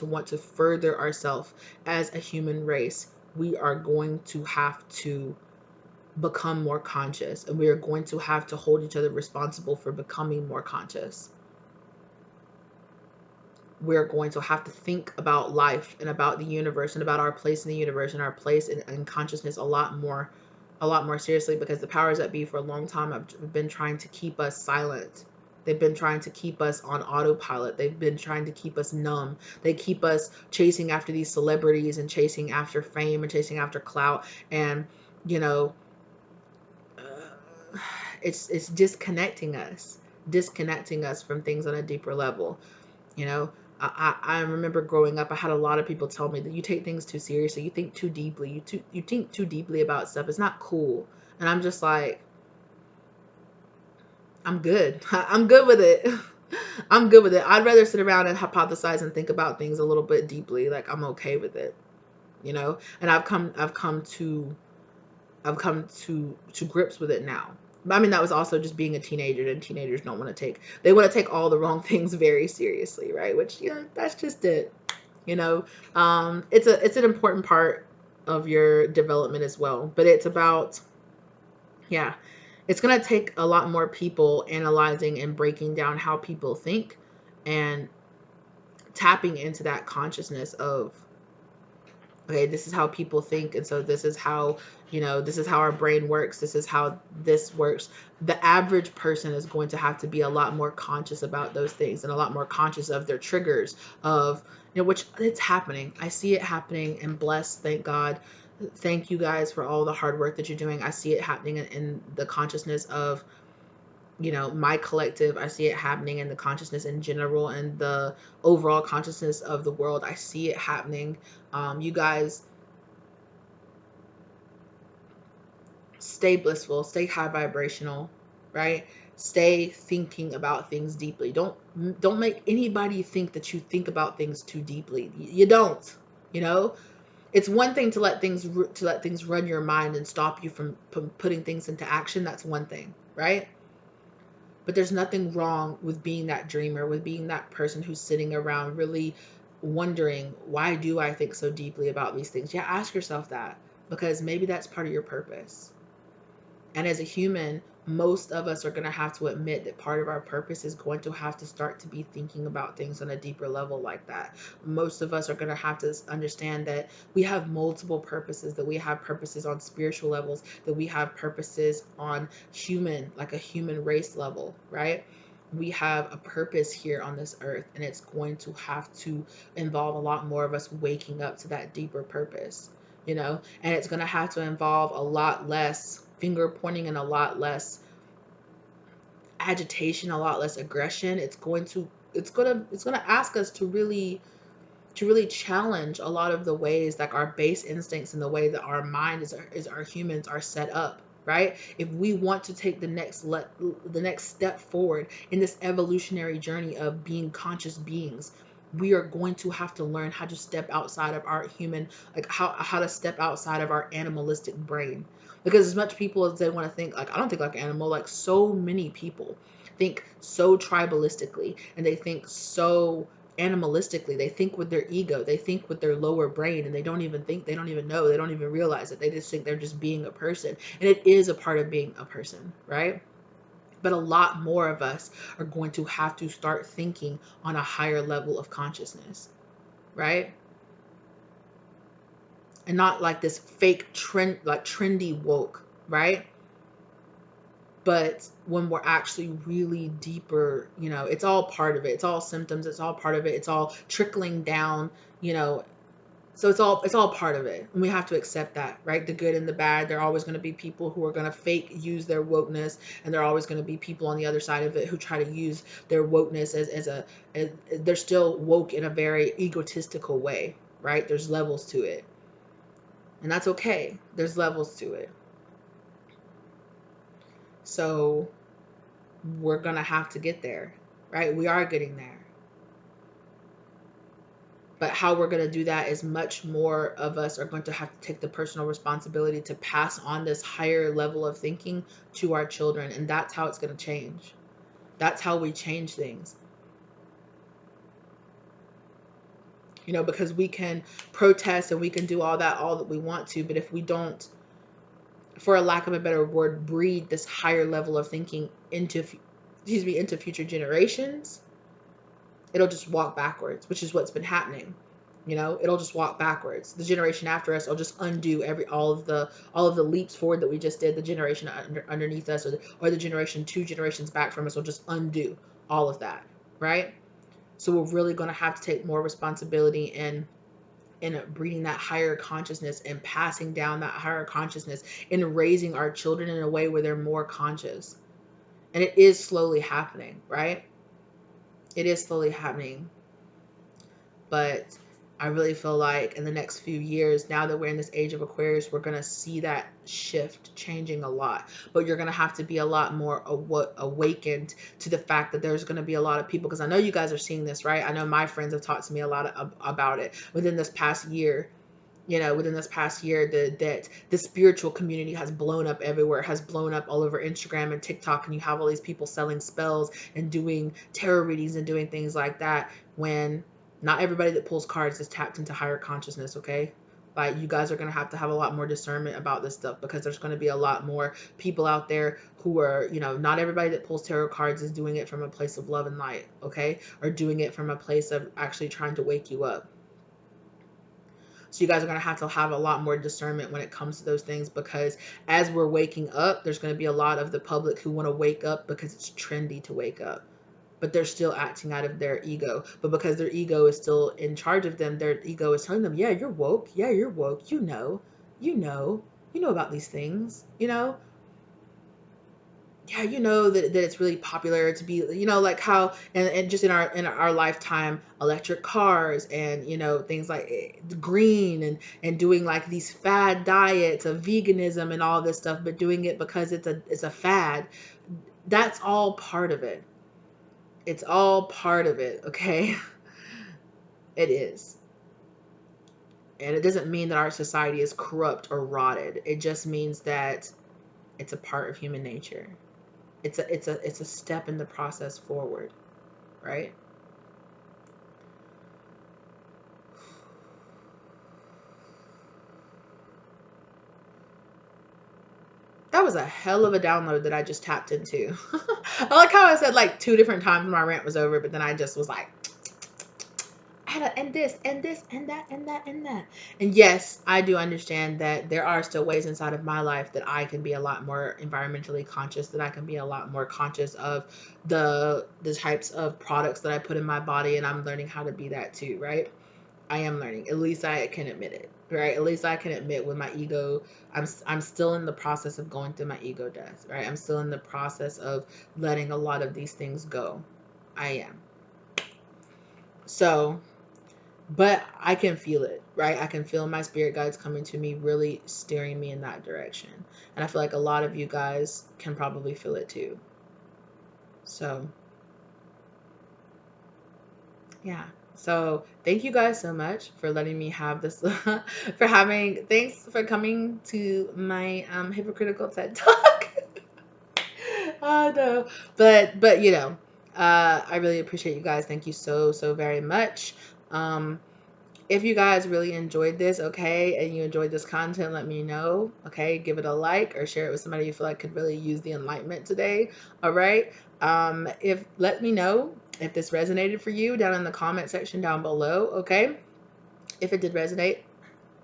want to further ourselves as a human race, we are going to have to become more conscious, and we are going to have to hold each other responsible for becoming more conscious. We're going to have to think about life and about the universe and about our place in the universe and our place in consciousness a lot more seriously, because the powers that be for a long time have been trying to keep us silent. They've been trying to keep us on autopilot. They've been trying to keep us numb. They keep us chasing after these celebrities and chasing after fame and chasing after clout. And, it's disconnecting us from things on a deeper level. I remember growing up, I had a lot of people tell me that you take things too seriously, you think too deeply, you think too deeply about stuff. It's not cool. And I'm just like, I'm good. I'm good with it. I'm good with it. I'd rather sit around and hypothesize and think about things a little bit deeply. Like I'm okay with it, And I've come to grips with it now. But I mean, that was also just being a teenager, and teenagers they want to take all the wrong things very seriously, right? Which, that's just it. It's an important part of your development as well. But it's about, yeah, it's going to take a lot more people analyzing and breaking down how people think and tapping into that consciousness of, okay, this is how people think, and so this is how our brain works, this is how this works. The average person is going to have to be a lot more conscious about those things and a lot more conscious of their triggers, of which it's happening. I see it happening, and blessed, thank God. Thank you guys for all the hard work that you're doing. I see it happening in the consciousness of my collective. I see it happening in the consciousness in general and the overall consciousness of the world. I see it happening. You guys, stay blissful, stay high vibrational, right? Stay thinking about things deeply. Don't make anybody think that you think about things too deeply. You don't. You know, it's one thing to let things run your mind and stop you from putting things into action. That's one thing, right? But there's nothing wrong with being that dreamer, with being that person who's sitting around really wondering, why do I think so deeply about these things? Yeah, ask yourself that, because maybe that's part of your purpose. And as a human, most of us are going to have to admit that part of our purpose is going to have to start to be thinking about things on a deeper level like that. Most of us are going to have to understand that we have multiple purposes, that we have purposes on spiritual levels, that we have purposes on human, like a human race level, right? We have a purpose here on this earth, and it's going to have to involve a lot more of us waking up to that deeper purpose, you know, and it's going to have to involve a lot less finger pointing and a lot less agitation, a lot less aggression. It's going to ask us to really challenge a lot of the ways, like our base instincts and the way that our mind is our humans are set up, right? If we want to take the next step forward in this evolutionary journey of being conscious beings, we are going to have to learn how to step outside of our human, like how to step outside of our animalistic brain. Because as much people as they want to think, like, I don't think like an animal, like so many people think so tribalistically, and they think so animalistically. They think with their ego, they think with their lower brain, and they don't even think, they don't even know, they don't even realize it. They just think they're just being a person, and it is a part of being a person, right? But a lot more of us are going to have to start thinking on a higher level of consciousness, right? And not like this fake trend, like trendy woke, right? But when we're actually really deeper, it's all part of it. It's all symptoms, it's all part of it, it's all trickling down, you know. So it's all part of it, and we have to accept that, right? The good and the bad. There are always going to be people who are going to fake use their wokeness, and there are always going to be people on the other side of it who try to use their wokeness as they're still woke in a very egotistical way, right? There's levels to it, and that's okay. There's levels to it. So we're going to have to get there, right? We are getting there. But how we're going to do that is much more of us are going to have to take the personal responsibility to pass on this higher level of thinking to our children. And that's how it's going to change. That's how we change things. Because we can protest and we can do all that we want to. But if we don't, for a lack of a better word, breed this higher level of thinking into future generations, it'll just walk backwards, which is what's been happening. It'll just walk backwards. The generation after us will just undo all of the leaps forward that we just did. The generation underneath us, or the generation 2 generations back from us, will just undo all of that, right? So we're really going to have to take more responsibility in breeding that higher consciousness and passing down that higher consciousness and raising our children in a way where they're more conscious. And it is slowly happening, right? It is slowly happening. But I really feel like in the next few years, now that we're in this age of Aquarius, we're going to see that shift changing a lot. But you're going to have to be a lot more awakened to the fact that there's going to be a lot of people, because I know you guys are seeing this, right? I know my friends have talked to me a lot about it within this past year. That the spiritual community has blown up everywhere, has blown up all over Instagram and TikTok, and you have all these people selling spells and doing tarot readings and doing things like that, when not everybody that pulls cards is tapped into higher consciousness, okay? Like, you guys are going to have a lot more discernment about this stuff, because there's going to be a lot more people out there who are, not everybody that pulls tarot cards is doing it from a place of love and light, okay? Or doing it from a place of actually trying to wake you up. So you guys are going to have a lot more discernment when it comes to those things, because as we're waking up, there's going to be a lot of the public who want to wake up because it's trendy to wake up. But they're still acting out of their ego. But because their ego is still in charge of them, their ego is telling them, yeah, you're woke. Yeah, you're woke. You know about these things, yeah, that it's really popular to be, like how, and just in our lifetime, electric cars and, things like green and doing like these fad diets of veganism and all this stuff, but doing it because it's a fad. That's all part of it. It's all part of it, okay? It is. And it doesn't mean that our society is corrupt or rotted. It just means that it's a part of human nature. It's a step in the process forward, right? That was a hell of a download that I just tapped into. I like how I said like 2 different times when my rant was over, but then I just was like, and this, and this, and that, and that, and that. And yes, I do understand that there are still ways inside of my life that I can be a lot more environmentally conscious, that I can be a lot more conscious of the types of products that I put in my body, and I'm learning how to be that too, right? I am learning. At least I can admit it, right? At least I can admit when my ego, I'm still in the process of going through my ego death, right? I'm still in the process of letting a lot of these things go. I am. So, but I can feel it, right? I can feel my spirit guides coming to me, really steering me in that direction. And I feel like a lot of you guys can probably feel it too. So, yeah. So thank you guys so much for letting me have this, thanks for coming to my hypocritical TED Talk. Oh no, but you know, I really appreciate you guys. Thank you so very much. Um, if you guys really enjoyed this, okay, and you enjoyed this content, let me know. Okay, give it a like or share it with somebody you feel like could really use the enlightenment today. All right. If let me know if this resonated for you down in the comment section down below. Okay, if it did resonate,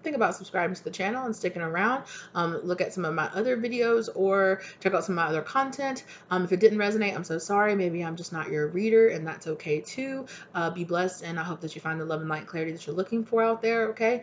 think about subscribing to the channel and sticking around. Look at some of my other videos or check out some of my other content. If it didn't resonate, I'm so sorry. Maybe I'm just not your reader, and that's okay too. Be blessed, and I hope that you find the love and light and clarity that you're looking for out there, okay?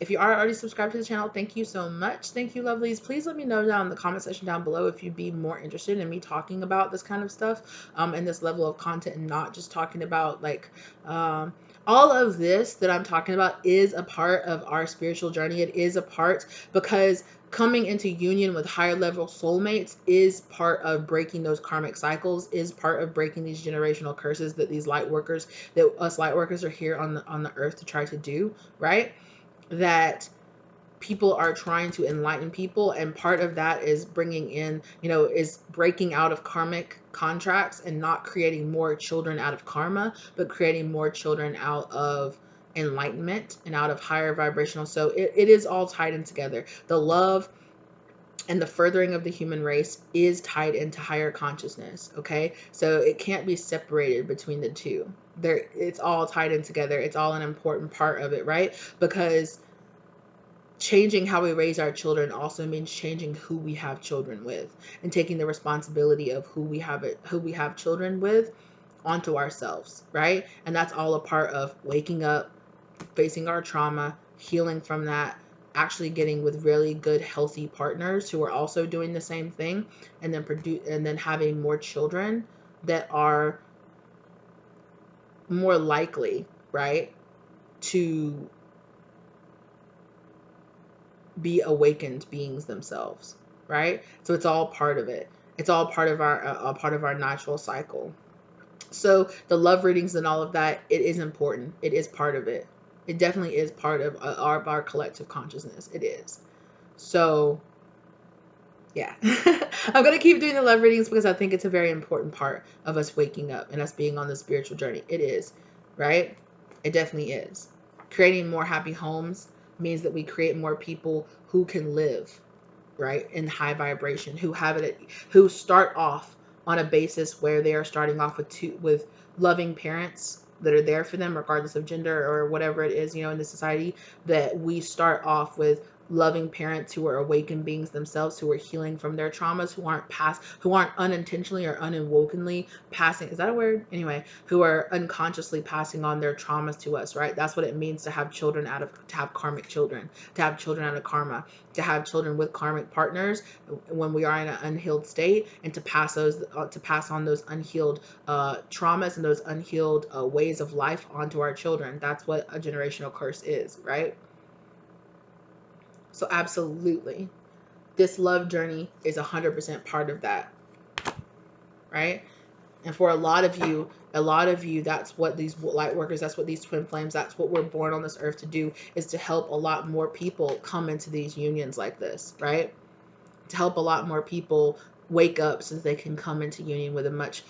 If you are already subscribed to the channel, thank you so much. Thank you, lovelies. Please let me know down in the comment section down below if you'd be more interested in me talking about this kind of stuff and this level of content, and not just talking about like all of this that I'm talking about is a part of our spiritual journey. It is a part because coming into union with higher level soulmates is part of breaking those karmic cycles, is part of breaking these generational curses that these light workers, that us light workers are here on the earth to try to do, right? That people are trying to enlighten people, and part of that is bringing in, is breaking out of karmic contracts and not creating more children out of karma, but creating more children out of enlightenment and out of higher vibrational. So it is all tied in together. The love and the furthering of the human race is tied into higher consciousness. Okay, so it can't be separated between the two. It's all tied in together. It's all an important part of it, right? Because changing how we raise our children also means changing who we have children with, and taking the responsibility of who we have children with onto ourselves, right? And that's all a part of waking up, facing our trauma, healing from that, actually getting with really good healthy partners who are also doing the same thing, and then having more children that are more likely, right, to be awakened beings themselves, right? So it's all part of it. It's all part of our natural cycle. So the love readings and all of that, it is important. It is part of it. It definitely is part of our collective consciousness. It is. So yeah, I'm gonna keep doing the love readings because I think it's a very important part of us waking up and us being on the spiritual journey. It is, right? It definitely is. Creating more happy homes means that we create more people who can live, right, in high vibration, who start off on a basis where they are starting off with loving parents that are there for them regardless of gender or whatever it is, in the society, that we start off with loving parents who are awakened beings themselves, who are healing from their traumas, who aren't unintentionally or unawokenly passing, is that a word? Anyway, who are unconsciously passing on their traumas to us, right? That's what it means to have children to have karmic children, to have children out of karma, to have children with karmic partners when we are in an unhealed state, and to pass on those unhealed traumas and those unhealed ways of life onto our children. That's what a generational curse is, right? So absolutely, this love journey is 100% part of that. right? And for a lot of you, that's what these light workers, that's what these twin flames, that's what we're born on this earth to do, is to help a lot more people come into these unions like this, right? To help a lot more people wake up so that they can come into union with a much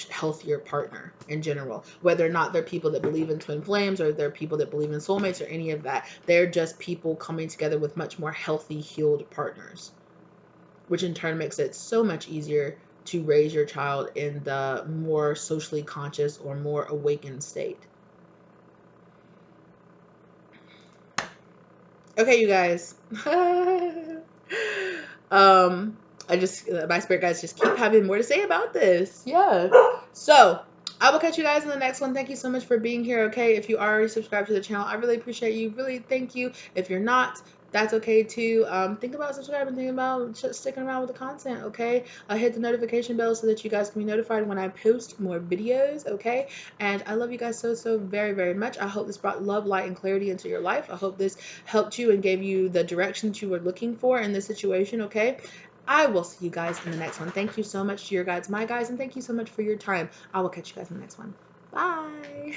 healthier partner in general. Whether or not they're people that believe in twin flames, or they're people that believe in soulmates, or any of that, they're just people coming together with much more healthy, healed partners, which in turn makes it so much easier to raise your child in the more socially conscious or more awakened state. Okay, you guys. My spirit guides just keep having more to say about this. Yeah. So I will catch you guys in the next one. Thank you so much for being here. Okay, if you already subscribed to the channel, I really appreciate you. Really, thank you. If you're not, that's okay too. Think about subscribing, think about sticking around with the content. Okay, hit the notification bell so that you guys can be notified when I post more videos. Okay, and I love you guys so very, very much. I hope this brought love, light, and clarity into your life. I hope this helped you and gave you the direction that you were looking for in this situation. Okay, I will see you guys in the next one. Thank you so much to your guides, my guys, and thank you so much for your time. I will catch you guys in the next one. Bye.